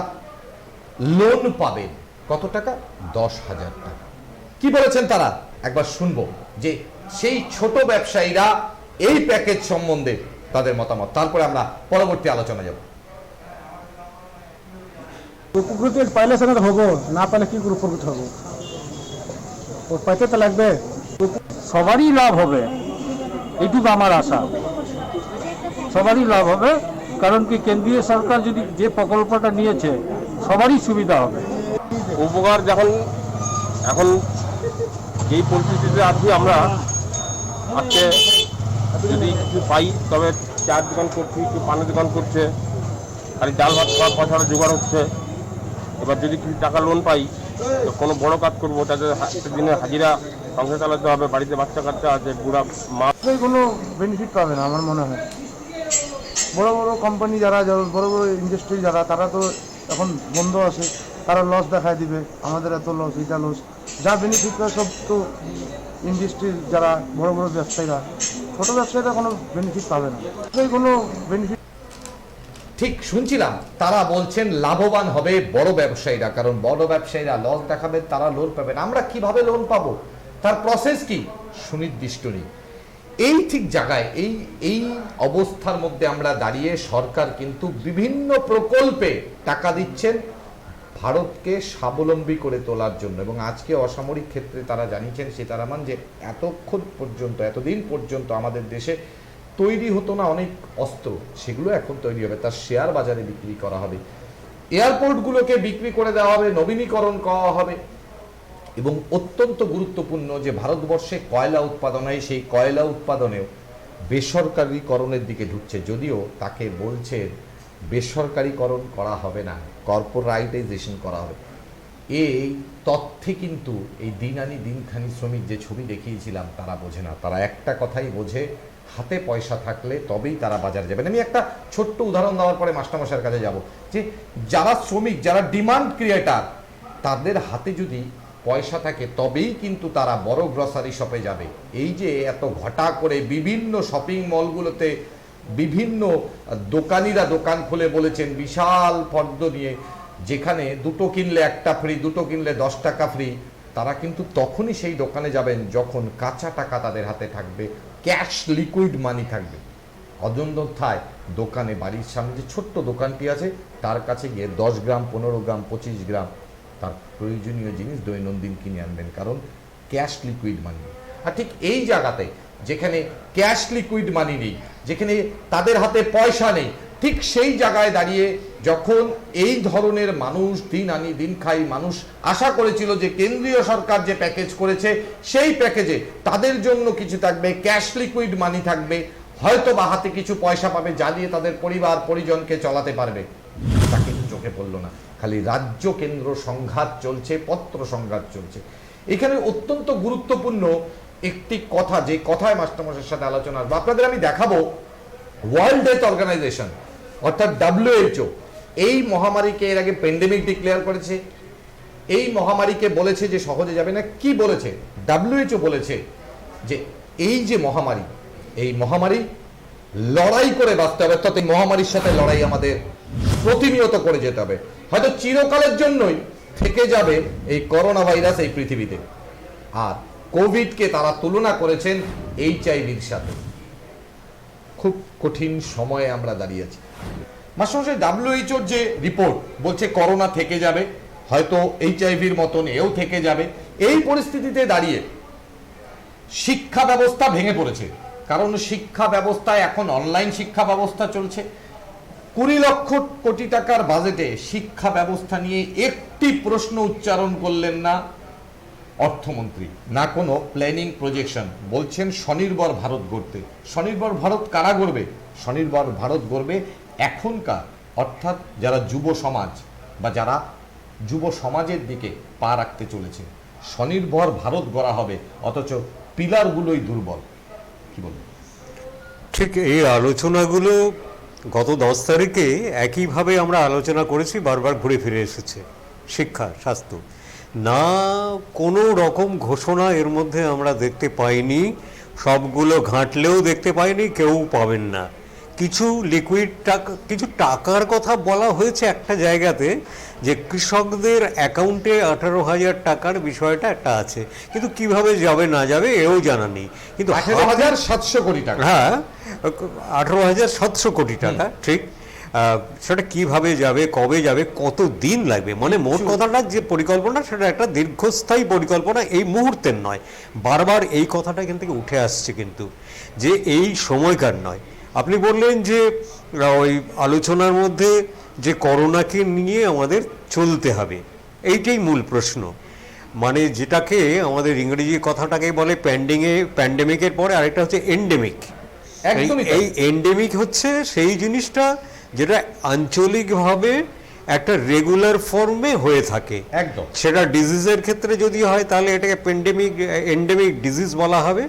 লোন পাবেন কত টাকা? 10,000 টাকা। কি বলেছেন তারা একবার শুনবো, যে সেই ছোট ব্যবসায়ীরা এই প্যাকেজ সম্বন্ধে তাদের মতামত, তারপরে আমরা পরবর্তী আলোচনা যাব। উপকৃত পাইলে সেখানে হবো, না পাইলে কি করে উপকৃত হবো? ও পাইতে তো লাগবে। সবারই লাভ হবে, এইটুকু আমার আশা। সবারই লাভ হবে, কারণ কি কেন্দ্রীয় সরকার যদি যে প্রকল্পটা নিয়েছে, সবারই সুবিধা হবে। উপকার যখন এখন যেই পরিস্থিতিতে আছি আমরা, আজকে যদি কিছু পাই, তবে চার দোকান করছি, একটু পানের দোকান করছে, আর ডাল ভাত খাওয়ার পয়সাটা জোগাড় হচ্ছে। এবার যদি কিছু টাকা লোন পাই, তো কোনো বড় কাজ করবো, তাদের দিনের হাজিরা সংসার চালাতে হবে, বাড়িতে বাচ্চা কাচ্চা আছে, বুড়া মা। কোনো বেনিফিট পাবে না আমার মনে হয়। বড় বড় কোম্পানি যারা, বড় বড় ইন্ডাস্ট্রি যারা, তারা তো এখন বন্ধ আছে, তারা লস দেখায় দিবে, আমাদের এত লস, এটা লস। যা বেনিফিট পায় সব তো ইন্ডাস্ট্রির যারা বড় বড় ব্যবসায়ীরা, ছোট ব্যবসায়ীরা কোনো বেনিফিট পাবে না। কোনো বেনিফিট ঠিক শুনছিলাম, তারা বলছেন লাভবান হবে বড় ব্যবসায়ীরা, কারণ বড় ব্যবসায়ীরা লস দেখাবে, তারা লোন পাবেন। আমরা কিভাবে লোন পাবো, তার প্রসেস কি সুনির্দিষ্ট নেই। এই ঠিক জায়গায় এই অবস্থার মধ্যে আমরা দাঁড়িয়ে সরকার কিন্তু বিভিন্ন প্রকল্পে টাকা দিচ্ছেন ভারতকে স্বাবলম্বী করে তোলার জন্য। এবং আজকে অসামরিক ক্ষেত্রে তারা জানিয়েছেন সীতারামন, যে এতদিন পর্যন্ত আমাদের দেশে তৈরি হতো না অনেক অস্ত্র, সেগুলো এখন তৈরি হবে, তার শেয়ার বাজারে বিক্রি করা হবে, এয়ারপোর্টগুলোকে বিক্রি করে দেওয়া হবে, নবীনীকরণ করা হবে। এবং অত্যন্ত গুরুত্বপূর্ণ যে ভারতবর্ষে কয়লা উৎপাদন হয়, সেই কয়লা উৎপাদনেও বেসরকারীকরণের দিকে ঢুকছে, যদিও তাকে বলছে বেসরকারীকরণ করা হবে না, কর্পোরাইটাইজেশন করা হবে। এই তথ্যে কিন্তু এই দিন আনি দিন খানি শ্রমিক যে ছবি দেখিয়েছিলাম তারা বোঝে না। তারা একটা কথাই বোঝে, হাতে পয়সা থাকলে তবেই তারা বাজারে যাবেন। আমি একটা ছোট্ট উদাহরণ দেওয়ার পরে মাস্টারমশাইয়ের কাছে যাব, যে যারা শ্রমিক, যারা ডিমান্ড ক্রিয়েটার, তাদের হাতে যদি পয়সা থাকে তবেই কিন্তু তারা বড় গ্রসারি শপে যাবে। এই যে এত ঘটা করে বিভিন্ন শপিং মলগুলোতে বিভিন্ন দোকানিরা দোকান খুলে বলেছেন বিশাল ফর্দ নিয়ে, যেখানে 2টো কিনলে 1টা ফ্রি, 2টো কিনলে 10 টাকা ফ্রি, তারা কিন্তু তখনই সেই দোকানে যাবেন যখন কাঁচা টাকা তাদের হাতে থাকবে, ক্যাশ লিকুইড মানি থাকবে। অযোধ্যায় দোকানে, বাড়ির সামনে যে ছোট্ট দোকানটি আছে তার কাছে গিয়ে 10 গ্রাম, 15 গ্রাম, 25 গ্রাম তার প্রয়োজনীয় জিনিস দৈনন্দিন কিনে আনবেন, কারণ ক্যাশ লিকুইড মানি। আর ঠিক এই জায়গাতে যেখানে ক্যাশ লিকুইড মানি নেই, যেখানে তাদের হাতে পয়সা নেই, ঠিক সেই জায়গায় দাঁড়িয়ে যখন এই ধরনের মানুষ, দিন আনি দিন খাই মানুষ আশা করেছিল যে কেন্দ্রীয় সরকার যে প্যাকেজ করেছে সেই প্যাকেজে তাদের জন্য কিছু থাকবে, ক্যাশ লিকুইড মানি থাকবে, হয়তো বা হাতে কিছু পয়সা পাবে যা দিয়ে তাদের পরিবার পরিজনকে চালাতে পারবে, তা কিন্তু চোখে পড়লো না। খালি রাজ্য কেন্দ্র সংঘাত চলছে, পত্র সংঘাত চলছে। এখানে অত্যন্ত গুরুত্বপূর্ণ একটি কথা, যে কথায় মাস্টারমশাইয়ের সাথে আলোচনা আসবে, আপনাদের আমি দেখাবো। ওয়ার্ল্ড হেলথ অর্গানাইজেশন অর্থাৎ WHO এই মহামারীকে এর আগে প্যান্ডেমিক ডিক্লেয়ার করেছে। এই মহামারীকে বলেছে যে সহজে যাবে না। কি বলেছে? WHO বলেছে যে এই যে মহামারী, এই মহামারী লড়াই করে বাঁচতে হবে, অর্থাৎ এই মহামারীর সাথে লড়াই আমাদের প্রতিনিয়ত করে যেতে হবে। হয়তো চিরকালের জন্যই থেকে যাবে এই করোনা ভাইরাস এই পৃথিবীতে। আর কোভিডকে তারা তুলনা করেছেন HIV-র সাথে। খুব কঠিন সময়ে আমরা দাঁড়িয়েছি। মাস্টারমশাই, WHO যে রিপোর্ট বলছে করোনা থেকে যাবে, হয়তো HIV-র মতন এও থেকে যাবে, এই পরিস্থিতিতে দাঁড়িয়ে শিক্ষা ব্যবস্থা ভেঙে পড়েছে। কারণ শিক্ষা ব্যবস্থায় এখন অনলাইন শিক্ষা ব্যবস্থা চলছে। 20 লক্ষ কোটি টাকার বাজেটে শিক্ষা ব্যবস্থা নিয়ে একটি প্রশ্ন উচ্চারণ করলেন না অর্থমন্ত্রী, না কোনো প্ল্যানিং প্রজেকশন। বলছেন স্বনির্ভর ভারত গড়তে। স্বনির্ভর ভারত কারা গড়বে? স্বনির্ভর ভারত গড়বে এখনকার, অর্থাৎ যারা যুব সমাজ বা যারা যুব সমাজের দিকে পা রাখতে চলেছে। স্বনির্ভর ভারত গড়া হবে, অথচ পিলারগুলোই দুর্বল। কি বলবেন? ঠিক এই আলোচনাগুলো গত 10 তারিখে একইভাবে আমরা আলোচনা করেছি, বারবার ঘুরে ফিরে এসেছে। শিক্ষা, স্বাস্থ্য, না কোনো রকম ঘোষণা এর মধ্যে আমরা দেখতে পাইনি। সবগুলো ঘাঁটলেও দেখতে পাইনি, কেউ পাবেন না। কিছু লিকুইড টাকা, কিছু টাকার কথা বলা হয়েছে একটা জায়গাতে, যে কৃষকদের অ্যাকাউন্টে 18,000 টাকার বিষয়টা একটা আছে, কিন্তু কিভাবে যাবে না যাবে এও জানা নেই। কিন্তু 18,700 কোটি টাকা, হ্যাঁ 18,700 কোটি টাকা, ঠিক। সেটা কিভাবে যাবে, কবে যাবে, কত দিন লাগবে, মানে মোট কথাটা যে পরিকল্পনা সেটা একটা দীর্ঘস্থায়ী পরিকল্পনা, এই মুহূর্তের নয়। বারবার এই কথাটা এখান থেকে উঠে আসছে কিন্তু, যে এই সময়কার নয়। আপনি বললেন যে ওই আলোচনার মধ্যে যে করোনাকে নিয়ে আমাদের চলতে হবে, এইটাই মূল প্রশ্ন। মানে যেটাকে আমাদের ইংরেজি কথাটাকে বলে প্যান্ডেমিকের পরে আরেকটা হচ্ছে এন্ডেমিক। এই এন্ডেমিক হচ্ছে সেই জিনিসটা যেটা আঞ্চলিকভাবে একটা রেগুলার ফর্মে হয়ে থাকে। একদম। সেটা ডিজিজের ক্ষেত্রে যদি হয় তাহলে এটাকে এন্ডেমিক ডিজিজ বলা হবে।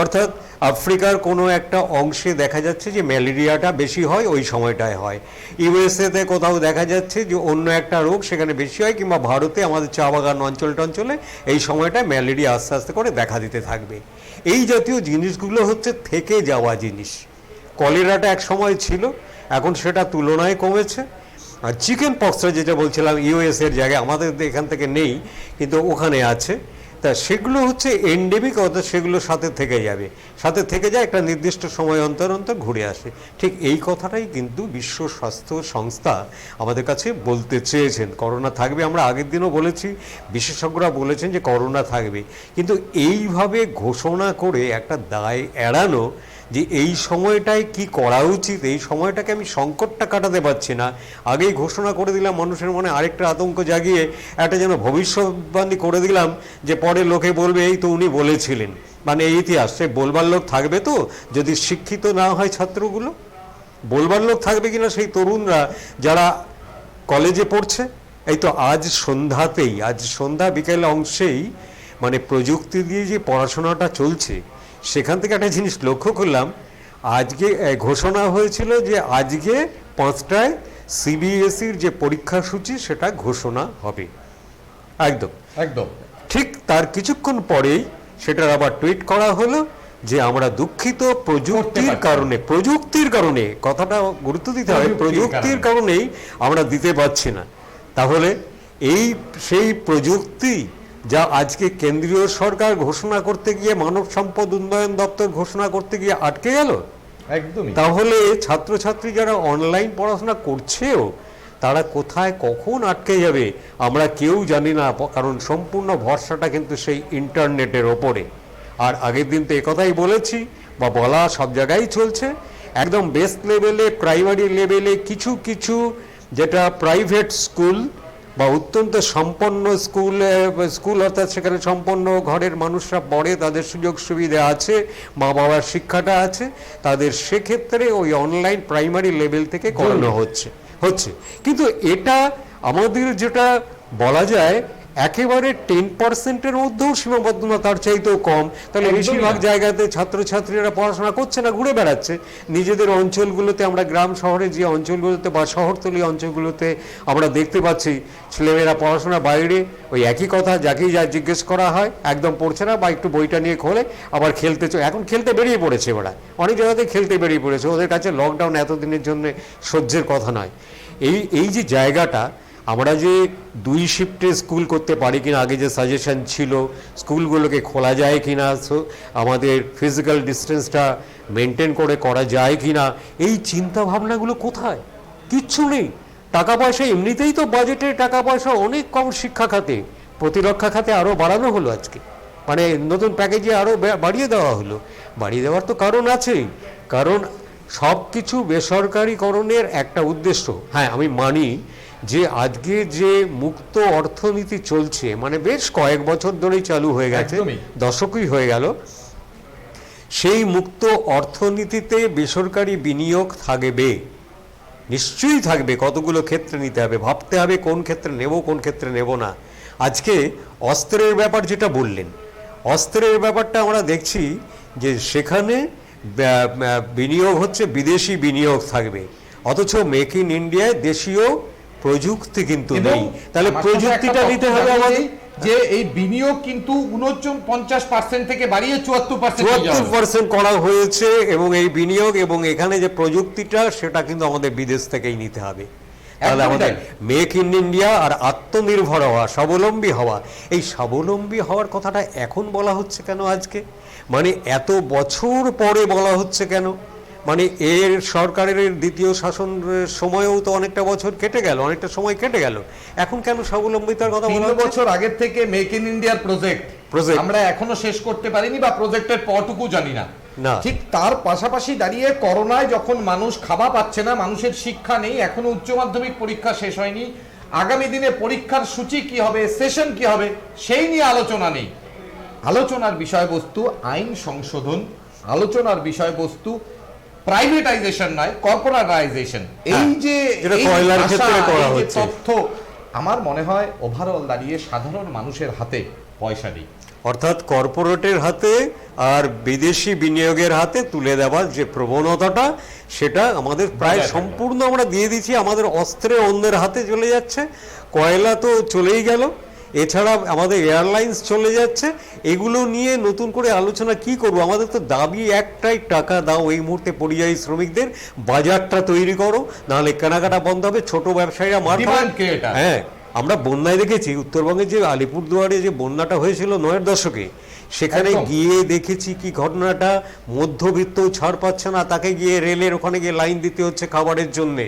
অর্থাৎ আফ্রিকার কোনো একটা অংশে দেখা যাচ্ছে যে ম্যালেরিয়াটা বেশি হয়, ওই সময়টায় হয়। ইউএসএতে কোথাও দেখা যাচ্ছে যে অন্য একটা রোগ সেখানে বেশি হয়, কিংবা ভারতে আমাদের চা বাগান অঞ্চলে এই সময়টায় ম্যালেরিয়া আস্তে আস্তে করে দেখা দিতে থাকবে। এই জাতীয় জিনিসগুলো হচ্ছে থেকে যাওয়া জিনিস। কলেরাটা এক সময় ছিল, এখন সেটা তুলনায় কমেছে। আর চিকেন পক্সটা যেটা বলছিলাম ইউএসএর জায়গায়, আমাদের এখান থেকে নেই কিন্তু ওখানে আছে, তা সেগুলো হচ্ছে এন্ডেমিক, অর্থাৎ সেগুলো সাথে থেকে যাবে, সাথে থেকে যায়, একটা নির্দিষ্ট সময় অন্তর অন্তর ঘুরে আসে। ঠিক এই কথাটাই কিন্তু বিশ্ব স্বাস্থ্য সংস্থা আমাদের কাছে বলতে চেয়েছেন। করোনা থাকবে, আমরা আগের দিনও বলেছি, বিশেষজ্ঞরা বলেছেন যে করোনা থাকবে, কিন্তু এইভাবে ঘোষণা করে একটা দায় এড়ানো যে এই সময়টায় কি করা উচিত, এই সময়টাকে আমি সংকটটা কাটাতে পারছি না, আগেই ঘোষণা করে দিলাম, মানুষের মনে আরেকটা আতঙ্ক জাগিয়ে একটা যেন ভবিষ্যৎবাণী করে দিলাম যে পরে লোকে বলবে এই তো উনি বলেছিলেন। মানে এই ইতিহাস, সে বলবার লোক থাকবে তো, যদি শিক্ষিত না হয় ছাত্রগুলো, বলবার লোক থাকবে কিনা সেই তরুণরা যারা কলেজে পড়ছে, এই তো আজ সন্ধ্যা বিকেল অংশেই মানে প্রযুক্তি দিয়ে যে পড়াশোনাটা চলছে সেখান থেকে একটা জিনিস লক্ষ্য করলাম। আজকে ঘোষণা হয়েছিল যে আজকে 5টায় সিবিএসইর যে পরীক্ষা সূচি সেটা ঘোষণা হবে। একদম একদম ঠিক তার কিছুক্ষণ পরেই সেটার আবার টুইট করা হলো যে আমরা দুঃখিত, প্রযুক্তির কারণে কথাটা গুরুত্ব দিতে হয়, প্রযুক্তির কারণেই আমরা দিতে পারছি না। তাহলে সেই প্রযুক্তি যা আজকে কেন্দ্রীয় সরকার ঘোষণা করতে গিয়ে, মানব সম্পদ উন্নয়ন দপ্তর ঘোষণা করতে গিয়ে আটকে গেল। একদমই। তাহলে ছাত্রছাত্রী যারা অনলাইন পড়াশোনা করছেও তারা কোথায় কখন আটকে যাবে আমরা কেউ জানি না, কারণ সম্পূর্ণ ভরসাটা কিন্তু সেই ইন্টারনেটের ওপরে। আর আগের দিন তো একথাই বলেছি বা বলা সব জায়গায় চলছে, একদম বেস লেভেলে, প্রাইমারি লেভেলে কিছু যেটা প্রাইভেট স্কুল বা অত্যন্ত সম্পন্ন স্কুল অর্থাৎ সেখানে সম্পন্ন ঘরের মানুষরা পড়ে, তাদের সুযোগ সুবিধা আছে, মা বাবার শিক্ষাটা আছে, তাদের সেক্ষেত্রে ওই অনলাইন প্রাইমারি লেভেল থেকে করানো হচ্ছে। কিন্তু এটা আমাদের যেটা বলা যায় একেবারে 10%-এর মধ্যেও সীমাবদ্ধ না, তার চাইতেও কম। তাহলে বেশিরভাগ জায়গাতে ছাত্রছাত্রীরা পড়াশোনা করছে না, ঘুরে বেড়াচ্ছে নিজেদের অঞ্চলগুলোতে। আমরা গ্রাম শহরে যে অঞ্চলগুলোতে বা শহরতলি অঞ্চলগুলোতে আমরা দেখতে পাচ্ছি ছেলেমেয়েরা পড়াশোনা বাইরে, ওই একই কথা যাকেই যা জিজ্ঞেস করা হয় একদম পড়ছে না, বা একটু বইটা নিয়ে খোলে আবার এখন খেলতে বেরিয়ে পড়েছে। ওরা অনেক জায়গাতে খেলতে বেরিয়ে পড়েছে, ওদের কাছে লকডাউন এতদিনের জন্য সহ্যের কথা নয়। এই যে জায়গাটা, আমরা যে 2 শিফটে স্কুল করতে পারি কিনা, আগে যে সাজেশন ছিল স্কুলগুলোকে খোলা যায় কিনা, আমাদের ফিজিক্যাল ডিস্টেন্সটা মেনটেন করে করা যায় কিনা, এই চিন্তা ভাবনাগুলো কোথায়? কিচ্ছু নেই। টাকা পয়সা এমনিতেই তো বাজেটের টাকা পয়সা অনেক কম শিক্ষা খাতে, প্রতিরক্ষা খাতে আরও বাড়ানো হলো আজকে, মানে নতুন প্যাকেজে আরও বাড়িয়ে দেওয়া হলো। বাড়িয়ে দেওয়ার তো কারণ আছেই, কারণ সব কিছু বেসরকারিকরণের একটা উদ্দেশ্য। হ্যাঁ, আমি মানি যে আজকে যে মুক্ত অর্থনীতি চলছে, মানে বেশ কয়েক বছর ধরেই চালু হয়ে গেছে, দশকই হয়ে গেল, সেই মুক্ত অর্থনীতিতে বেসরকারি বিনিয়োগ থাকবে, নিশ্চয়ই থাকবে। কতগুলো ক্ষেত্রে নিতে হবে, ভাবতে হবে কোন ক্ষেত্রে নেব কোন ক্ষেত্রে নেব না। আজকে অস্ত্রের ব্যাপার যেটা বললেন, অস্ত্রের ব্যাপারটা আমরা দেখছি যে সেখানে বিনিয়োগ হচ্ছে, বিদেশি বিনিয়োগ থাকবে, অথচ মেক ইন ইন্ডিয়ায় দেশীয় প্রযুক্তি কিন্তু নেই। তাহলে প্রযুক্তিটা নিতে হবে আমাদের, যে এই বিনিয়োগ কিন্তু 49% থেকে বাড়িয়ে 74% করা হয়েছে, এবং এই বিনিয়োগ এবং এখানে যে প্রযুক্তিটা সেটা কিন্তু আমাদের বিদেশ থেকেই নিতে হবে। তাহলে আমাদের মেক ইন ইন্ডিয়া আর আত্মনির্ভর হওয়া, স্বাবলম্বী হওয়া, এই স্বাবলম্বী হওয়ার কথাটা এখন বলা হচ্ছে কেন আজকে? মানে এত বছর পরে বলা হচ্ছে কেন? মানে এর সরকারের দ্বিতীয় শাসন সময়েও তো অনেকটা বছর কেটে গেল, অনেকটা সময় কেটে গেল, এখন কেন স্বাবলম্বিতার কথা বলা হচ্ছে? 3 বছর আগের থেকে মেক ইন ইন্ডিয়ার প্রজেক্ট আমরা এখনো শেষ করতে পারিনি, বা প্রজেক্টের পটুকু জানি না। ঠিক তার পাশাপাশি দাঁড়িয়ে করোনায় যখন মানুষ খাওয়া পাচ্ছে না, মানুষের শিক্ষা নেই, এখনো উচ্চ মাধ্যমিক পরীক্ষা শেষ হয়নি, আগামী দিনে পরীক্ষার সূচি কি হবে, সেশন কি হবে, সেই নিয়ে আলোচনা নেই। আলোচনার বিষয়বস্তু আইন সংশোধন, আলোচনার বিষয়বস্তু প্রাইভেটাইজেশন নয়, কর্পোরেটাইজেশন। এই যে তথ্য, আমার মনে হয় ওভারঅল দাঁড়িয়ে সাধারণ মানুষের হাতে পয়সা নেই, অর্থাৎ কর্পোরেটের হাতে আর বিদেশি বিনিয়োগের হাতে তুলে দেওয়ার যে প্রবণতাটা, সেটা আমাদের প্রায় সম্পূর্ণ আমরা দিয়ে দিচ্ছি। আমাদের অস্ত্রে অন্যের হাতে চলে যাচ্ছে, কয়লা তো চলেই গেল, এছাড়া আমাদের এয়ারলাইন্স চলে যাচ্ছে। এগুলো নিয়ে নতুন করে আলোচনা কি করব? আমাদের তো দাবি একটাই, টাকা দাও এই মুহূর্তে পরিযায়ী শ্রমিকদের, বাজারটা তৈরি করো, নাহলে কেনাকাটা বন্ধ হবে, ছোট ব্যবসায়ীরা মার খাবে। হ্যাঁ, আমরা বন্যায় দেখেছি উত্তরবঙ্গে যে আলিপুরদুয়ারে যে বন্যাটা হয়েছিল 9-এর দশকে, সেখানে গিয়ে দেখেছি কি ঘটনাটা, মধ্যবিত্ত ছাড় পাচ্ছে না, তাকে গিয়ে রেলের ওখানে গিয়ে লাইন দিতে হচ্ছে খাবারের জন্যে।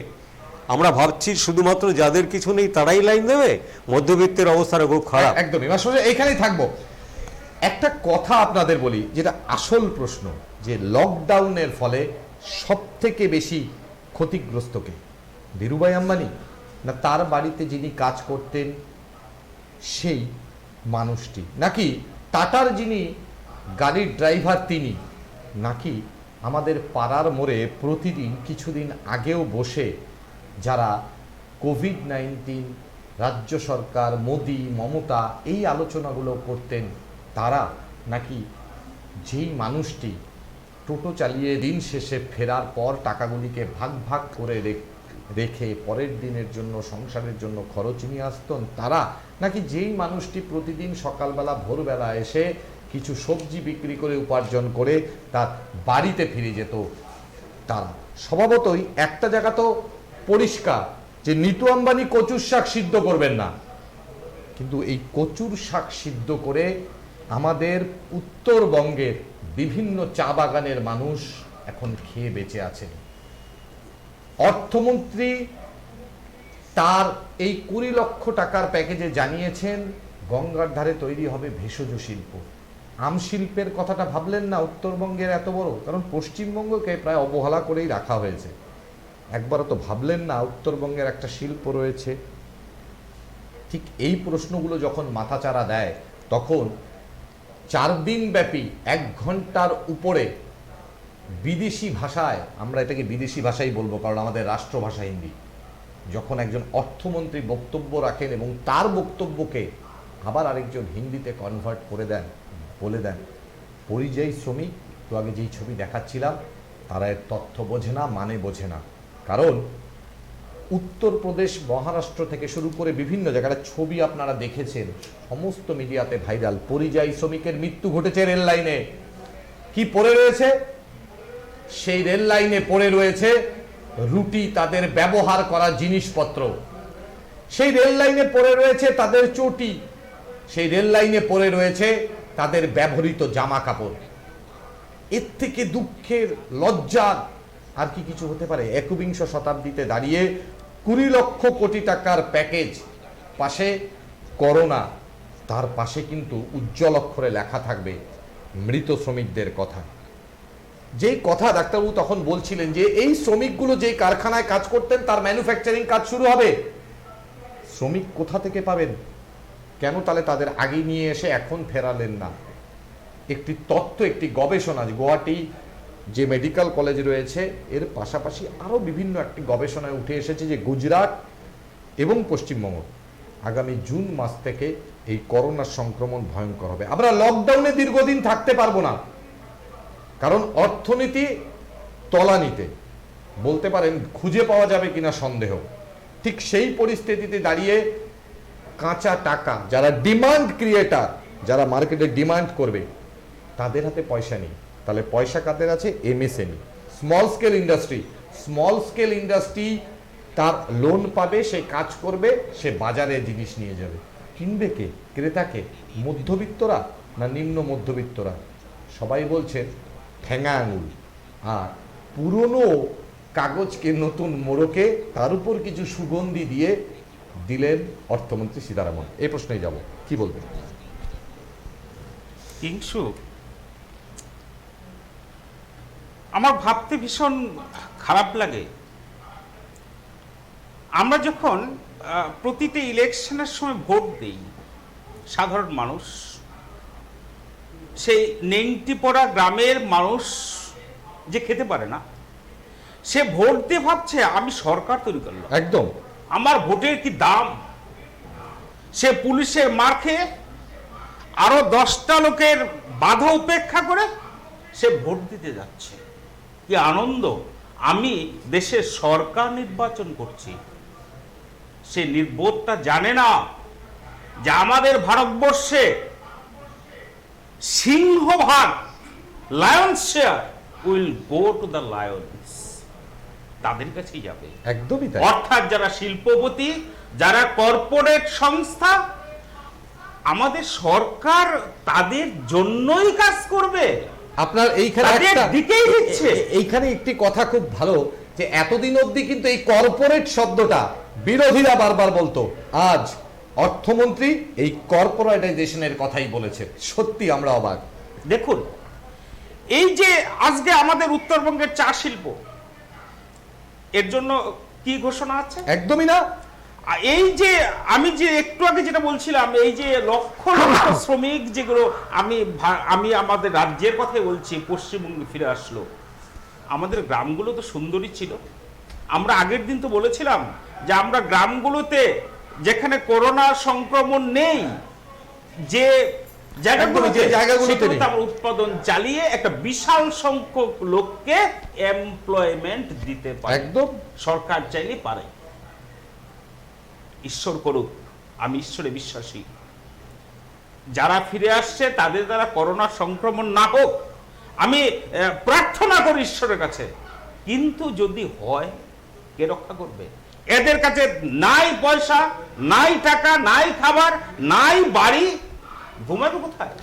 আমরা ভাবছি শুধুমাত্র যাদের কিছু নেই তারাই লাইন দেবে, মধ্যবিত্তের অবস্থাটা খুব খারাপ। একদমই। আসলে এইখানেই থাকবো। একটা কথা আপনাদের বলি, যেটা আসল প্রশ্ন, যে লকডাউনের ফলে সব থেকে বেশি ক্ষতিগ্রস্ত কে? ধীরুভাই আম্বানি, না তার বাড়িতে যিনি কাজ করতেন সেই মানুষটি, নাকি টাটার যিনি গাড়ির ড্রাইভার তিনি, নাকি আমাদের পাড়ার মোড়ে প্রতিদিন কিছুদিন আগেও বসে যারা কোভিড-19 রাজ্য সরকার, মোদি, মমতা এই আলোচনাগুলো করতেন তারা, নাকি যেই মানুষটি টোটো চালিয়ে দিন শেষে ফেরার পর টাকাগুলিকে ভাগ ভাগ করে রেখে পরের দিনের জন্য, সংসারের জন্য খরচ নিয়ে আসতেন তারা, নাকি যেই মানুষটি প্রতিদিন সকালবেলা ভোরবেলা এসে কিছু সবজি বিক্রি করে উপার্জন করে তার বাড়িতে ফিরে যেত তারা? স্বভাবতই একটা জায়গা তো পরিষ্কার যে নিতু আম্বানি কচুর শাক সিদ্ধ করবেন না, কিন্তু এই কচুর শাক সিদ্ধ করে আমাদের উত্তরবঙ্গের বিভিন্ন চা বাগানের মানুষ এখন খেয়ে বেঁচে আছেন। অর্থমন্ত্রী তার এই 20 লক্ষ টাকার প্যাকেজে জানিয়েছেন গঙ্গার ধারে তৈরি হবে ভেষজ শিল্প। আম শিল্পের কথাটা ভাবলেন না উত্তরবঙ্গের এত বড়, কারণ পশ্চিমবঙ্গকে প্রায় অবহেলা করেই রাখা হয়েছে। একবারও তো ভাবলেন না উত্তরবঙ্গের একটা শিল্প রয়েছে। ঠিক এই প্রশ্নগুলো যখন মাথাচাড়া দেয় তখন 4 দিন ব্যাপী 1 ঘন্টার উপরে বিদেশি ভাষায়, আমরা এটাকে বিদেশি ভাষাই বলবো কারণ আমাদের রাষ্ট্রভাষা হিন্দি, যখন একজন অর্থমন্ত্রী বক্তব্য রাখেন এবং তার বক্তব্যকে আবার আরেকজন হিন্দিতে কনভার্ট করে দেন, বলে দেন পরিযায়ী শ্রমিক, তো আগে যেই ছবি দেখাচ্ছিলাম তারা এর তথ্য বোঝে না, মানে বোঝে না। কারণ উত্তরপ্রদেশ, মহারাষ্ট্র থেকে শুরু করে বিভিন্ন জায়গায় ছবি আপনারা দেখেছেন, সমস্ত মিডিয়াতে ভাইরাল। পরিযায়ী শ্রমিকের মৃত্যু ঘটেছে রেল লাইনে। কি পড়ে রয়েছে? সেই রেল লাইনে পড়ে রয়েছে রুটি, তাদের ব্যবহার করা জিনিসপত্র। সেই রেল লাইনে পড়ে রয়েছে তাদের চটি। সেই রেল লাইনে পড়ে রয়েছে তাদের ব্যবহৃত জামা কাপড়। এর থেকে দুঃখের, লজ্জার আর কি কিছু হতে পারে? 21 শতাব্দীতে দাঁড়িয়ে 20 লক্ষ কোটি টাকার প্যাকেজ, পাশে করোনা, তার পাশে কিন্তু উজ্জ্বল অক্ষরে লেখা থাকবে মৃত শ্রমিকদের কথা। যেই কথা ডাক্তারবাবু তখন বলছিলেন যে এই শ্রমিকগুলো যেই কারখানায় কাজ করতেন তার ম্যানুফ্যাকচারিং কাজ শুরু হবে, শ্রমিক কোথা থেকে পাবেন? কেন তাহলে তাদের আগে নিয়ে এসে এখন ফেরালেন না? একটি তথ্য, একটি গবেষণা, গুয়াহাটি যে মেডিকেল কলেজ রয়েছে এর পাশাপাশি আরও বিভিন্ন একটি গবেষণায় উঠে এসেছে যে গুজরাট এবং পশ্চিমবঙ্গ আগামী জুন মাস থেকে এই করোনার সংক্রমণ ভয়ঙ্কর হবে। আমরা লকডাউনে দীর্ঘদিন থাকতে পারবো না, কারণ অর্থনীতি তলানিতে, বলতে পারেন খুঁজে পাওয়া যাবে কিনা সন্দেহ। ঠিক সেই পরিস্থিতিতে দাঁড়িয়ে কাঁচা টাকা, যারা ডিমান্ড ক্রিয়েটার, যারা মার্কেটে ডিমান্ড করবে, তাদের হাতে পয়সা নেই। তাহলে পয়সা কাদের আছে? MSME, small scale industry. Small scale industry তার লোন পাবে, সে কাজ করবে, সে বাজারে জিনিস নিয়ে যাবে। কিনবে কে? ক্রেতাকে? মধ্যবিত্তরা না নিম্ন মধ্যবিত্তরা? সবাই বলছেন ঠেঙা আঙুল। আর পুরনো কাগজকে নতুন মোড়কে তার উপর কিছু সুগন্ধি দিয়ে দিলেন অর্থমন্ত্রী সীতারামন। এই প্রশ্নেই যাব, কি বলবেন? কিংসু, আমার ভাবতে ভীষণ খারাপ লাগে। আমরা যখন প্রতিটি ইলেকশনের সময় ভোট দিই, সাধারণ মানুষ, সেই নেংটি পড়া গ্রামের মানুষ যে খেতে পারে না, সে ভোট দিয়ে ভাবছে আমি সরকার তৈরি করলাম, একদম আমার ভোটের কি দাম। সে পুলিশের মার খেয়ে আরো 10টা লোকের বাধা উপেক্ষা করে সে ভোট দিতে যাচ্ছে। কি আনন্দ, আমি দেশের সরকার নির্বাচন করছি। সে নির্বোধটা জানে না যে আমাদের ভারতবর্ষে সিংহভাগ, Lions share will go to the Lions, তাদের কাছেই যাবে। একদমই তাই। অর্থাৎ যারা শিল্পপতি, যারা কর্পোরেট সংস্থা, আমাদের সরকার তাদের জন্যই কাজ করবে। আপনার এইখানে তাদের একটা দিকেই দিচ্ছে। এইখানে একটি কথা খুব ভালো, যে এতদিন অবধি কিন্তু এই কর্পোরেট শব্দটা বিরোধীরা বারবার বলতো, আজ অর্থমন্ত্রী এই কর্পোরেটাইজেশনের কথাই বলেছে। সত্যি আমরা অবাক। দেখুন, এই যে আজকে আমাদের উত্তরবঙ্গের চা শিল্প, এর জন্য কি ঘোষণা আছে? একদমই না। এই যে আমি যে একটু আগে যেটা বলছিলাম, এই যে লক্ষ লক্ষ শ্রমিক যেগুলো, আমি আমাদের রাজ্যের কথাই বলছি, পশ্চিমবঙ্গে ফিরে আসলো। আমাদের গ্রামগুলো তো সুন্দরী ছিল। আমরা আগের দিন তো বলেছিলাম যে আমরা গ্রামগুলোতে যেখানে করোনা সংক্রমণ নেই, যে জায়গাগুলো যে জায়গাগুলোতে নেই, আমরা উৎপাদন চালিয়ে একটা বিশাল সংখ্যক লোককে এমপ্লয়মেন্ট দিতে পারি। একদম সরকার চাইলে পারে, ঈশ্বর করুক, আমি ঈশ্বরে বিশ্বাসী। যারা ফিরে আসছে তাদের দ্বারা করোনা সংক্রমণ না হোক, আমি প্রার্থনা করি ঈশ্বরের কাছে। কিন্তু যদি হয়, কে রক্ষা করবে? এদের কাছে নাই পয়সা, নাই টাকা, নাই খাবার, নাই বাড়ি, ঘুমাবে কোথায়?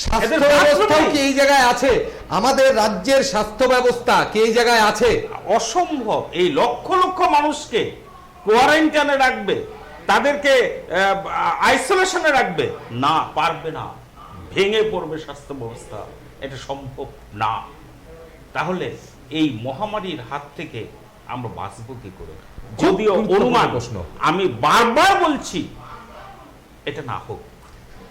স্বাস্থ্য ব্যবস্থা কি এই জায়গায় আছে? আমাদের রাজ্যের স্বাস্থ্য ব্যবস্থা কি এই জায়গায় আছে? অসম্ভব। এই লক্ষ লক্ষ মানুষকে কোয়ারেন্টাইনে রাখবে, তাদেরকে আইসোলেশনে রাখবে না, পারবে না, ভেঙে পড়বে স্বাস্থ্য ব্যবস্থা, এটা সম্ভব না। তাহলে এই মহামারীর হাত থেকে আমরা বাঁচবো কি করে? যদিও অনুমান, প্রশ্ন আমি বারবার বলছি এটা না হোক,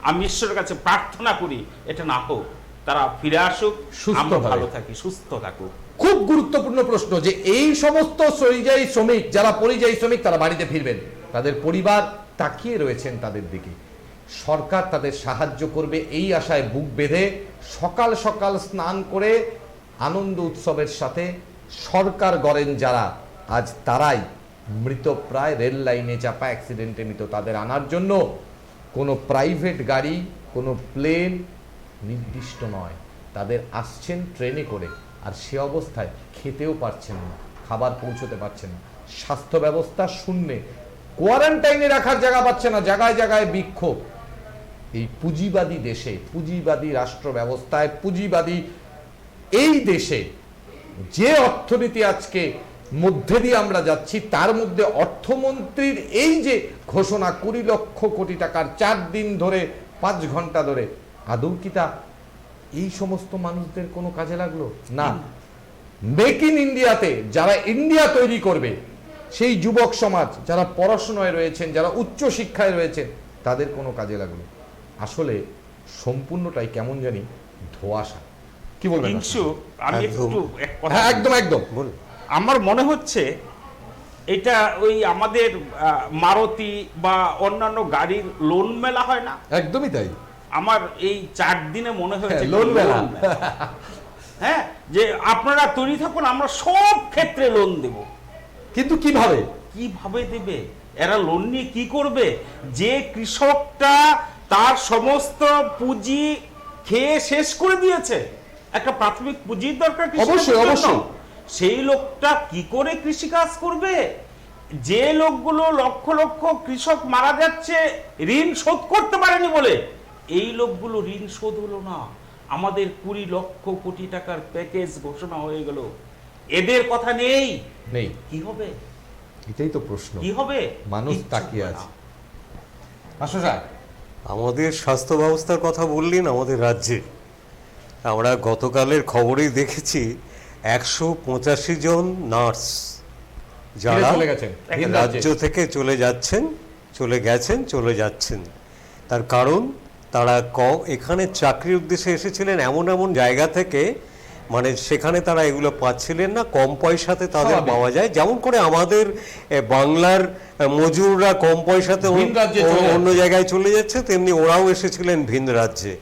আমি ঈশ্বরের কাছে প্রার্থনা করি এটা না হোক, তারা ফিরে আসুক, আমরা ভালো থাকি, সুস্থ থাকুক। খুব গুরুত্বপূর্ণ প্রশ্ন যে এই সমস্ত পরিযায়ী শ্রমিক, যারা পরিযায়ী শ্রমিক, তারা বাড়িতে ফিরবেন, তাদের পরিবার তাকিয়ে রয়েছেন তাদের দিকে। সরকার তাদের সাহায্য করবে এই আশায় বুক বেঁধে সকাল সকাল স্নান করে আনন্দ উৎসবের সাথে সরকার গড়েন যারা, আজ তারাই মৃতপ্রায় রেল লাইনে চাপা অ্যাক্সিডেন্টে মৃত, তাদের আনার জন্য কোনো প্রাইভেট গাড়ি, কোনো প্লেন নির্দিষ্ট নয়, তাদের আসছেন ট্রেনে করে, আর সে অবস্থায় খেতেও পারছেন না, খাবার পৌঁছতে পারছেন না, স্বাস্থ্য ব্যবস্থা শূন্যে, কোয়ারেন্টাইনে রাখার জায়গা পাচ্ছে না, জায়গায় জায়গায় বিক্ষোভ। এই পুঁজিবাদী দেশে, পুঁজিবাদী রাষ্ট্র ব্যবস্থায়, পুঁজিবাদী এই দেশে যে অর্থনীতি আজকে মধ্যে দিয়ে আমরা যাচ্ছি, তার মধ্যে অর্থমন্ত্রীর এই যে ঘোষণা 20 লক্ষ কোটি টাকার 4 দিন ধরে 5 ঘন্টা ধরে, আদৌ কি তা এই সমস্ত মানুষদের কোনো কাজে লাগলো? না। মেক ইন ইন্ডিয়াতে যারা ইন্ডিয়া তৈরি করবে, সেই যুবক সমাজ যারা পড়াশোনায় রয়েছেন, যারা উচ্চ শিক্ষায় রয়েছেন, তাদের কোনো কাজে লাগলো? আসলে সম্পূর্ণটাই কেমন জানি ধোঁয়াশা। কি বলবেন? আমি একটু এক কথা, হ্যাঁ, একদম একদম বলুন। আমার মনে হচ্ছে এটা ওই আমাদের মারুতি বা অন্যান্য গাড়ির লোন মেলা হয় না, একদমই তাই। আমার এই 4 দিনে মনে হয়েছে লোন মেলা। হ্যাঁ, যে আপনারা তৈরি থাকুন, আমরা সব ক্ষেত্রে লোন দেব। কিন্তু কিভাবে কিভাবে দেবে? এরা লোন নিয়ে কি করবে? যে কৃষকটা তার সমস্ত পুঁজি খেয়ে শেষ করে দিয়েছে, একটা প্রাথমিক পুঁজির দরকার অবশ্যই, অবশ্যই। সেই লোকটা কি করে কৃষিকাজ করবে? যে লোকগুলো লক্ষ লক্ষ কৃষক মারা যাচ্ছে ঋণ শোধ করতে পারেনি বলে, এই লোকগুলো ঋণ শোধ হলো না, আমাদের 20 লক্ষ কোটি টাকার প্যাকেজ ঘোষণা হয়ে গেল, এদের কথা নেই। কি হবে? এটাই তো প্রশ্ন, কি হবে? মানুষ তাকিয়ে আছে। আসলে আমাদের স্বাস্থ্য ব্যবস্থার কথা বললেন, আমাদের রাজ্যে আমরা গতকালের খবরেই দেখেছি 185 জন নার্স যারা রাজ্য থেকে চলে যাচ্ছেন। তার কারণ তারা এখানে চাকরির উদ্দেশ্যে এসেছিলেন এমন এমন জায়গা থেকে, মানে সেখানে তারা এগুলো পাচ্ছিলেন না, কম পয়সাতে তাদের পাওয়া যায়। যেমন করে আমাদের বাংলার মজুররা কম পয়সাতে অন্য জায়গায় চলে যাচ্ছে, তেমনি ওরাও এসেছিলেন ভিন রাজ্যে,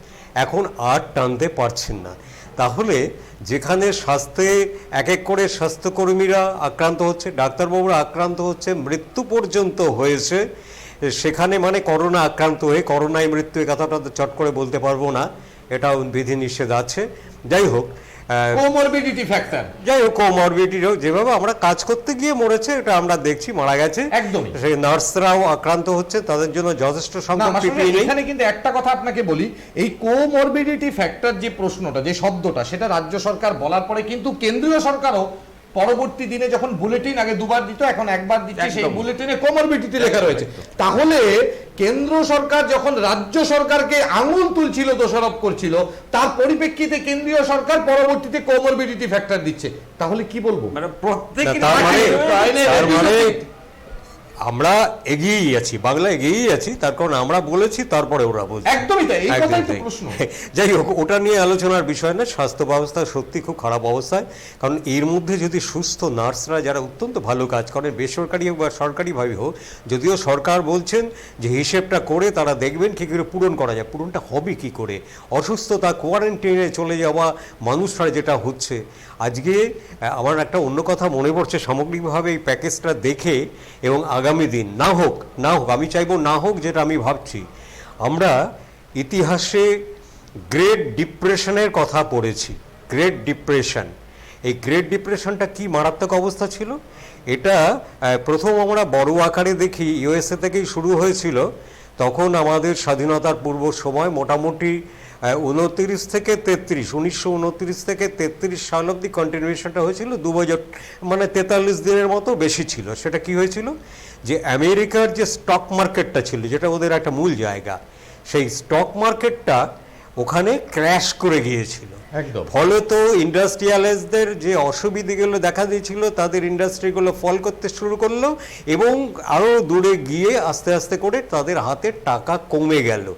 এখন আর টানতে পারছেন না। তাহলে যেখানে স্বাস্থ্যে এক এক করে স্বাস্থ্যকর্মীরা আক্রান্ত হচ্ছে, ডাক্তারবাবুরা আক্রান্ত হচ্ছে, মৃত্যু পর্যন্ত হয়েছে, সেখানে মানে করোনা আক্রান্ত হয়ে করোনায় মৃত্যু, এ কথাটা চট করে বলতে পারবো না, এটাও বিধিনিষেধ আছে। যাই হোক, কোমরবিডিটি ফ্যাক্টর, যেভাবে আমরা কাজ করতে গিয়ে মরেছে, এটা আমরা দেখছি, মারা গেছে। একদমই সেই নার্সরাও আক্রান্ত হচ্ছে, তাদের জন্য যথেষ্ট সংখ্যক পিপিই নেই। এখানে কিন্তু একটা কথা আপনাকে বলি, এই কোমরবিডিটি ফ্যাক্টর যে প্রশ্নটা, যে শব্দটা, সেটা রাজ্য সরকার বলার পরে কিন্তু কেন্দ্রীয় সরকারও পরবর্তী দিনে যখন বুলেটিন, আগে 2 বার দিত, এখন 1 বার দিচ্ছে, সেই বুলেটিনে কোমরবিডিটি লেখা রয়েছে। তাহলে কেন্দ্র সরকার যখন রাজ্য সরকারকে আঙুল তুলছিল, দোষারোপ করছিল, তার পরিপ্রেক্ষিতে কেন্দ্রীয় সরকার পরবর্তীতে কোমরবিডিটি ফ্যাক্টর দিচ্ছে, তাহলে কি বলবো? তার মানে আমরা এগিয়েই আছি, বাংলা এগিয়েই আছি, তার কারণ আমরা বলেছি, তারপরে ওরা বলছে। একদমই তাই, এই কথাই তো তাই। প্রশ্ন। যাই হোক, ওটা নিয়ে আলোচনার বিষয় না। স্বাস্থ্য ব্যবস্থা সত্যি খুব খারাপ অবস্থায়, কারণ এর মধ্যে যদি সুস্থ নার্সরা যারা অত্যন্ত ভালো কাজ করেন, বেসরকারি হোক বা সরকারিভাবে হোক, যদিও সরকার বলছেন যে হিসেবটা করে তারা দেখবেন কী করে পূরণ করা যায়, পূরণটা হবে কি করে? অসুস্থতা, কোয়ারেন্টাইনে চলে যাওয়া মানুষরা যেটা হচ্ছে আজকে। আমার একটা অন্য কথা মনে পড়ছে সামগ্রিকভাবে এই প্যাকেজটা দেখে, এবং আগামী দিন না হোক, আমি চাইবো না হোক, যেটা আমি ভাবছি। আমরা ইতিহাসে গ্রেট ডিপ্রেশনের কথা পড়েছি, গ্রেট ডিপ্রেশন। এই গ্রেট ডিপ্রেশনটা কি মারাত্মক অবস্থা ছিল, এটা প্রথম আমরা বড় আকারে দেখি ইউএসএ থেকেই শুরু হয়েছিল। তখন আমাদের স্বাধীনতার পূর্ব সময় মোটামুটি 29 থেকে 33, 1929 থেকে 33 সাল অব্দি কন্টিনিউশনটা হয়েছিল 2 বছর, মানে 43 দিনের মতো বেশি ছিল। সেটা কি হয়েছিল, যে আমেরিকার যে স্টক মার্কেটটা ছিল, যেটা ওদের একটা মূল জায়গা, সেই স্টক মার্কেটটা ওখানে ক্র্যাশ করে গিয়েছিল। একদম। ফলে তো ইন্ডাস্ট্রিয়ালিস্টদের যে অসুবিধাগুলো দেখা দিয়েছিল, তাদের ইন্ডাস্ট্রিগুলো ফল করতে শুরু করলো, এবং আরও দূরে গিয়ে আস্তে আস্তে করে তাদের হাতে টাকা কমে গেল।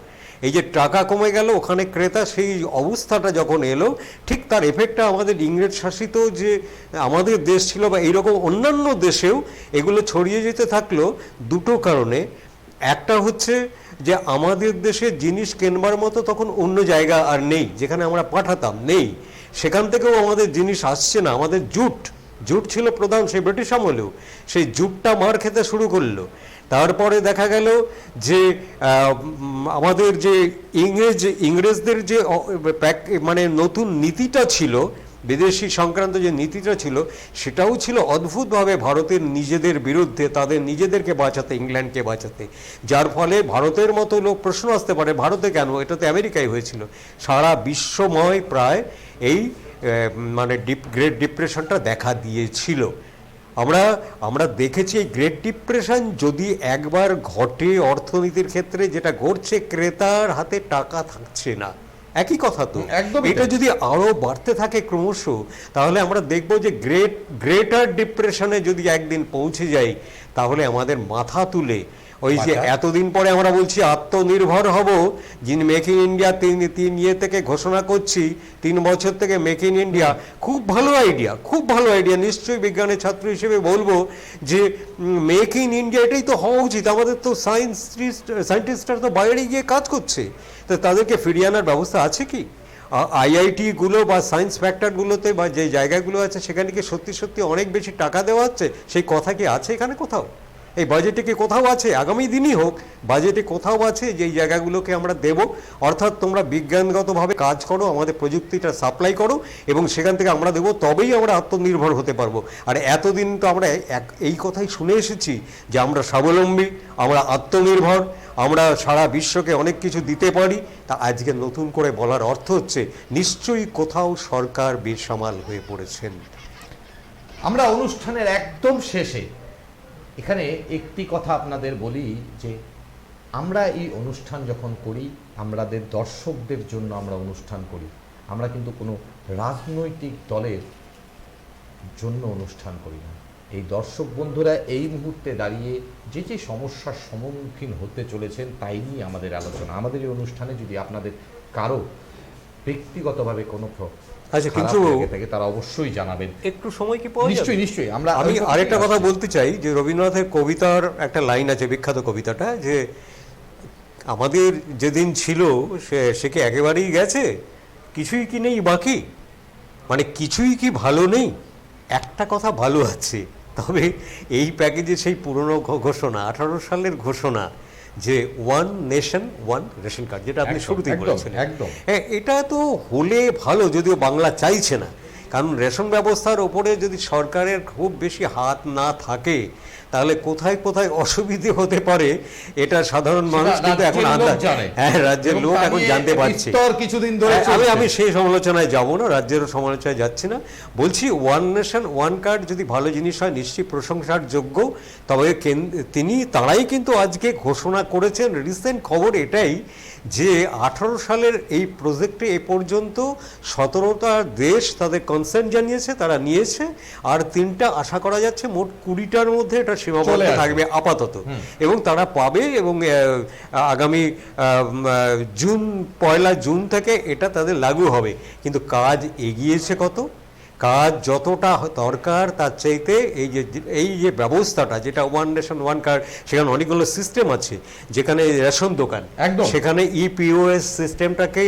এই যে টাকা কমে গেল, ওখানে ক্রেতা, সেই অবস্থাটা যখন এলো, ঠিক তার এফেক্টটা আমাদের ইংরেজ শাসিত যে আমাদের দেশ ছিল বা এইরকম অন্যান্য দেশেও এগুলো ছড়িয়ে যেতে থাকলো দুটো কারণে। একটা হচ্ছে যে আমাদের দেশে জিনিস কেনবার মতো তখন অন্য জায়গা আর নেই, যেখানে আমরা পাঠাতাম নেই, সেখান থেকেও আমাদের জিনিস আসছে না। আমাদের জুট ছিল প্রধান, সেই ব্রিটিশ আমলেও সেই জুটটা মার খেতে শুরু করলো। তারপরে দেখা গেল যে আমাদের যে ইংরেজদের যে মানে নতুন নীতিটা ছিল, বিদেশি সংক্রান্ত যে নীতিটা ছিল, সেটাও ছিল অদ্ভুতভাবে ভারতের নিজেদের বিরুদ্ধে, তাদের নিজেদেরকে বাঁচাতে, ইংল্যান্ডকে বাঁচাতে। যার ফলে ভারতের মতো লোক প্রশ্ন আসতে পারে, ভারতে কেন, এটা তো আমেরিকায় হয়েছিল। সারা বিশ্বময় প্রায় এই মানে গ্রেট ডিপ্রেশনটা দেখা দিয়েছিল। আমরা দেখেছি এই গ্রেট ডিপ্রেশন যদি একবার ঘটে অর্থনীতির ক্ষেত্রে, যেটা ঘটছে, ক্রেতার হাতে টাকা থাকছে না, একই কথা তো। একদম। এটা যদি আরো বাড়তে থাকে ক্রমশ, তাহলে আমরা দেখব যে গ্রেটার ডিপ্রেশনে যদি একদিন পৌঁছে যাই, তাহলে আমাদের মাথা তুলে ওই যে এতদিন পরে আমরা বলছি আত্মনির্ভর হব, যিনি মেক ইন ইন্ডিয়া 3 ইয়ে থেকে ঘোষণা করছি, 3 বছর থেকে মেক ইন ইন্ডিয়া, খুব ভালো আইডিয়া। নিশ্চয়ই বিজ্ঞানের ছাত্র হিসেবে বলবো যে মেক ইন ইন্ডিয়া এটাই তো হওয়া উচিত। আমাদের তো সায়েন্টিস্টরা তো বাইরে গিয়ে কাজ করছে, তো তাদেরকে ফিরিয়ে আনার ব্যবস্থা আছে কি? আইআইটিগুলো বা সায়েন্স ফ্যাক্টরগুলোতে বা যে জায়গাগুলো আছে, সেখানে কি সত্যি অনেক বেশি টাকা দেওয়া হচ্ছে? সেই কথা কি আছে এখানে কোথাও? এই বাজেটে কি কোথাও আছে? আগামী দিনই হোক, বাজেটে কোথাও আছে যে এই জায়গাগুলোকে আমরা দেব, অর্থাৎ তোমরা বিজ্ঞানগতভাবে কাজ করো, আমাদের প্রযুক্তিটা সাপ্লাই করো, এবং সেখান থেকে আমরা দেবো, তবেই আমরা আত্মনির্ভর হতে পারবো। আর এতদিন তো আমরা এই কথাই শুনে এসেছি যে আমরা স্বাবলম্বী, আমরা আত্মনির্ভর, আমরা সারা বিশ্বকে অনেক কিছু দিতে পারি। তা আজকে নতুন করে বলার অর্থ হচ্ছে নিশ্চয়ই কোথাও সরকার বেসামাল হয়ে পড়েছেন। আমরা অনুষ্ঠানের একদম শেষে এখানে একটি কথা আপনাদের বলি যে আমরা এই অনুষ্ঠান যখন করি, আমাদের দর্শকদের জন্য আমরা অনুষ্ঠান করি। আমরা কিন্তু কোনো রাজনৈতিক দলের জন্য অনুষ্ঠান করি না। এই দর্শক বন্ধুরা এই মুহূর্তে দাঁড়িয়ে যে সমস্যার সম্মুখীন হতে চলেছেন তাই নিয়ে আমাদের আলোচনা। আমাদের এই অনুষ্ঠানে যদি আপনাদের কারো ব্যক্তিগতভাবে কোনো আচ্ছা, কিন্তু তারা অবশ্যই জানাবেন। একটু সময় কি পাওয়া যাবে? নিশ্চয়ই। আমি আরেকটা কথা বলতে চাই যে রবীন্দ্রনাথের কবিতার একটা লাইন আছে, বিখ্যাত কবিতাটা, যে আমাদের যেদিন ছিল সে কি একেবারেই গেছে, কিছুই কি নেই বাকি, মানে কিছুই কি ভালো নেই, একটা কথা ভালো আছে। তবে এই প্যাকেজে সেই পুরনো ঘোষণা, 18 সালের ঘোষণা, যে 1 নেশন 1 রেশন কার্ড, যেটা আপনি শুরুতেই বলেছিলেন, এটা তো হলে ভালো, যদিও বাংলা চাইছে না। কারণ রেশন ব্যবস্থার ওপরে যদি সরকারের খুব বেশি হাত না থাকে, তাহলে কোথায় কোথায় অসুবিধে হতে পারে এটা সাধারণ মানুষ কিন্তু এখন আন্দাজ, হ্যাঁ, রাজ্যের লোক এখন জানতে পারছে। কিছুদিন ধরে আমি সেই সমালোচনায় যাব না, রাজ্যের সমালোচনায় যাচ্ছি না। বলছি 1 নেশন 1 কার্ড যদি ভালো জিনিস হয়, নিশ্চয়ই প্রশংসার যোগ্য। তবে তারাই কিন্তু আজকে ঘোষণা করেছেন, রিসেন্ট খবর এটাই যে 18 সালের এই প্রজেক্টে এ পর্যন্ত 17টা দেশ তাদের কনসেন্ট জানিয়েছে, তারা নিয়েছে, আর 3টা আশা করা যাচ্ছে, মোট 20টার মধ্যে এটা সীমাবদ্ধ চলে আসবে। থাকবে আপাতত, এবং তারা পাবে, এবং আগামী পয়লা জুন থেকে এটা তাদের লাগু হবে। কিন্তু কাজ এগিয়েছে কত? কাজ যতটা দরকার তার চাইতে এই যে ব্যবস্থাটা, যেটা ওয়ান নেশন ওয়ান কার্ড, সেখানে অনেকগুলো সিস্টেম আছে, যেখানে রেশন দোকান, একদম। সেখানে ইপিওএস সিস্টেমটাকে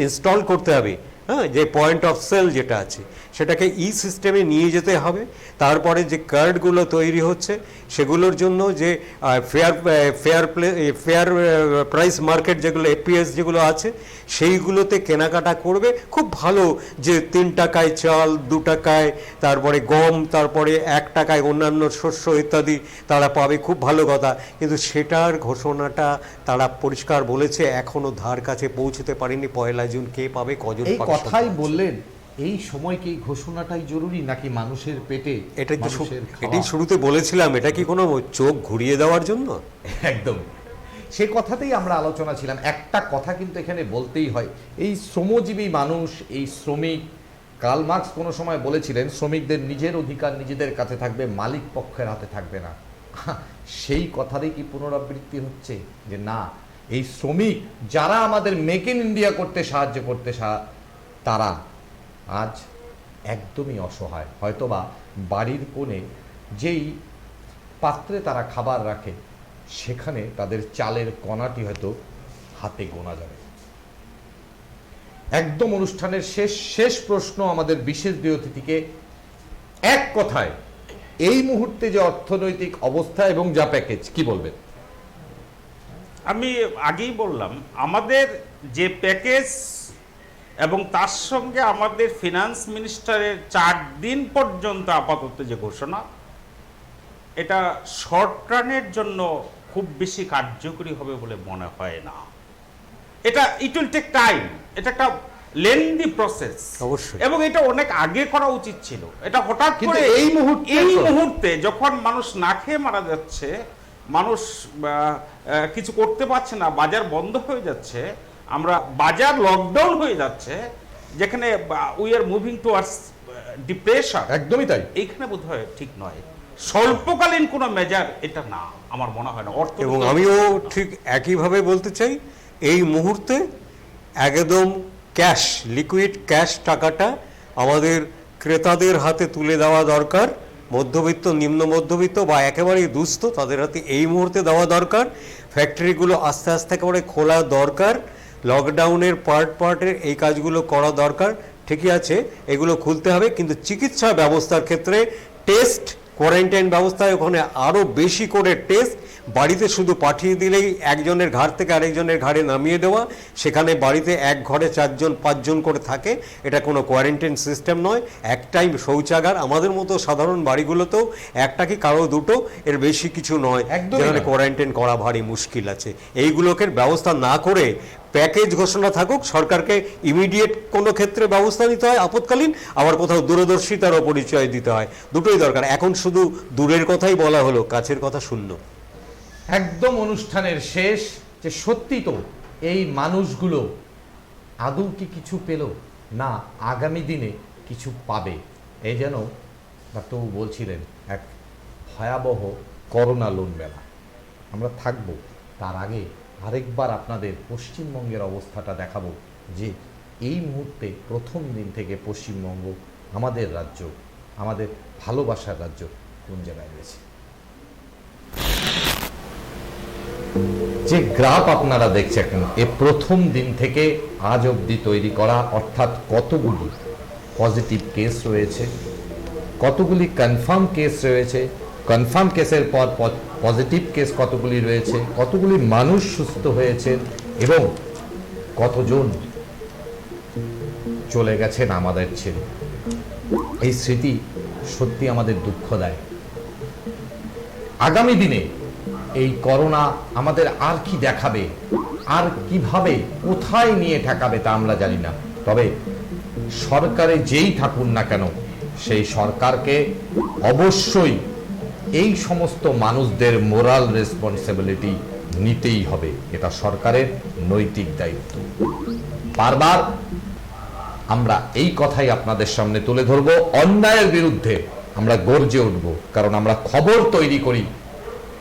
ইনস্টল করতে হবে। হ্যাঁ, যে পয়েন্ট অফ সেল যেটা আছে সেটাকে সিস্টেমে নিয়ে যেতে হবে। তারপরে যে কার্ডগুলো তৈরি হচ্ছে সেগুলোর জন্য যে ফেয়ার প্রাইস মার্কেট যেগুলো এপিএস যেগুলো আছে সেইগুলোতে কেনাকাটা করবে। খুব ভালো যে 3 টাকায় চাল, 2 টাকায় তারপরে গম, তারপরে 1 টাকায় অন্যান্য শস্য ইত্যাদি তারা পাবে, খুব ভালো কথা। কিন্তু সেটার ঘোষণাটা তারা পরিষ্কার বলেছে এখনো ধার কাছে পৌঁছতে পারেনি। পয়লা জুন কে পাবে, কজন এই পাবে, কথাই সব বললেন, এই সময় কি ঘোষণাটাই জরুরি নাকি মানুষের পেটে এটাই তো মানুষের খাওয়া? এটাই শুরুতে বলেছিলাম, এটা কি কোনো চোখ ঘুরিয়ে দেওয়ার জন্য? একদম সে কথাতেই আমরা আলোচনা ছিলাম। একটা কথা কিন্তু এখানে বলতেই হয়, এই শ্রমজীবী মানুষ, এই শ্রমিক, কার্ল মার্কস কোনো সময় বলেছিলেন শ্রমিকদের নিজের অধিকার নিজেদের কাছে থাকবে, মালিক পক্ষের হাতে থাকবে না। সেই কথারই কি পুনরাবৃত্তি হচ্ছে যে না, এই শ্রমিক যারা আমাদের মেক ইন ইন্ডিয়া করতে সাহায্য করতে তারা আজ একদমই অসহায়। হয়তোবা বাড়ির কোণে যেই পাত্রে তারা খাবার রাখে সেখানে তাদের চালের কণাটি হয়তো হাতে গোনা যাবে। একদম অনুষ্ঠানের শেষ প্রশ্ন আমাদের বিশেষ অতিথিকে, এক কথায় এই মুহূর্তে যে অর্থনৈতিক অবস্থা এবং যা প্যাকেজ, কি বলবেন? আমি আগেই বললাম, আমাদের যে প্যাকেজ এবং তার সঙ্গে আমাদের ফিনান্স মিনিস্টারের 4 দিন পর্যন্ত আপাতত যে ঘোষণা, এটা শর্ট রানের জন্য খুব বেশি কার্যকরী হবে বলে মনে হয় না। এটা ইট উইল টেক টাইম, এটা একটা লেন্দি প্রসেস অবশ্যই। এবং এটা অনেক আগে করা উচিত ছিল। এটা হঠাৎ কিন্তু করে এই মুহূর্তে যখন মানুষ না খেয়ে মারা যাচ্ছে, মানুষ কিছু করতে পারছে না, বাজার বন্ধ হয়ে যাচ্ছে, আমরা বাজার লকডাউন হয়ে যাচ্ছে, যেখানে we are moving towards depression, একদমই তাই। এইখানে বোধহয় ঠিক নয়, স্বল্পকালীন কোনো মেজার এটা না, আমার মনে হয় না। এবং আমিও ঠিক একইভাবে বলতে চাই, এই মুহূর্তে একদম ক্যাশ, লিকুইড ক্যাশ টাকাটা আমাদের ক্রেতাদের হাতে তুলে দেওয়া দরকার। মধ্যবিত্ত, নিম্ন মধ্যবিত্ত বা একেবারেই দুস্থ তাদের হাতে এই মুহূর্তে দেওয়া দরকার। ফ্যাক্টরিগুলো আস্তে আস্তে করে খোলা দরকার। লকডাউনের পার্টের এই কাজগুলো করা দরকার, ঠিকই আছে, এগুলো খুলতে হবে। কিন্তু চিকিৎসা ব্যবস্থার ক্ষেত্রে টেস্ট, কোয়ারেন্টাইন ব্যবস্থায় ওখানে আরও বেশি করে টেস্ট, বাড়িতে শুধু পাঠিয়ে দিলেই একজনের ঘাড় থেকে আরেকজনের ঘাড়ে নামিয়ে দেওয়া, সেখানে বাড়িতে এক ঘরে 4-5 জন করে থাকে, এটা কোনো কোয়ারেন্টাইন সিস্টেম নয়। একটাই শৌচাগার, আমাদের মতো সাধারণ বাড়িগুলোতেও একটা কি কারো দুটো, এর বেশি কিছু নয়, যেখানে কোয়ারেন্টাইন করা ভারী মুশকিল আছে। এইগুলোকে ব্যবস্থা না করে প্যাকেজ ঘোষণা থাকুক, সরকারকে ইমিডিয়েট কোনো ক্ষেত্রে ব্যবস্থা নিতে হয় আপৎকালীন, আবার কোথাও দূরদর্শিতারও পরিচয় দিতে হয়, দুটোই দরকার। এখন শুধু দূরের কথাই বলা হলো, কাছের কথা শূন্য। একদম অনুষ্ঠানের শেষ, যে সত্যি তো এই মানুষগুলো আদৌ কি কিছু পেল না আগামী দিনে কিছু পাবে? এই যেন ডাক্তারবাবু বলছিলেন, এক ভয়াবহ করোনা লোন মেলা। আমরা থাকব, তার আগে আরেকবার আপনাদের পশ্চিমবঙ্গের অবস্থাটা দেখাবো, যে এই মুহূর্তে প্রথম দিন থেকে পশ্চিমবঙ্গ, আমাদের রাজ্য, আমাদের ভালোবাসার রাজ্য, কোন জায়গায় রয়েছে। যে গ্রাফ আপনারা দেখছেন, এ প্রথম দিন থেকে আজ অবধি তৈরি করা, অর্থাৎ কতগুলি পজিটিভ কেস রয়েছে, কতগুলি কনফার্ম কেস রয়েছে, কনফার্ম কেসের পর পজিটিভ কেস কতগুলি রয়েছে, কতগুলি মানুষ সুস্থ হয়েছেন এবং কতজন চলে গেছেন আমাদের ছেড়ে। এই স্মৃতি সত্যি আমাদের দুঃখ দেয়। আগামী দিনে এই করোনা আমাদের আর কি দেখাবে, আর কিভাবে কোথায় নিয়ে ঠেকাবে তা আমরা জানি না। তবে সরকারে যেই থাকুন না কেন, সেই সরকারকে অবশ্যই এই সমস্ত মানুষদের মোরাল রেসপন্সিবিলিটি নিতেই হবে। এটা সরকারের নৈতিক দায়িত্ব। বারবার আমরা এই কথাই আপনাদের সামনে তুলে ধরব, অন্যায়ের বিরুদ্ধে আমরা গর্জে উঠব, কারণ আমরা খবর তৈরি করি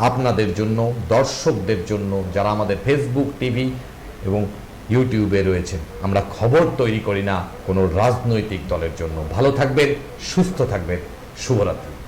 আপনাদের জন্য, দর্শকদের জন্য, যারা আমাদের ফেসবুক, টিভি এবং ইউটিউবে রয়েছে। আমরা খবর তৈরি করি না কোনো রাজনৈতিক দলের জন্য। ভালো থাকবেন, সুস্থ থাকবেন। শুভরাত্রি।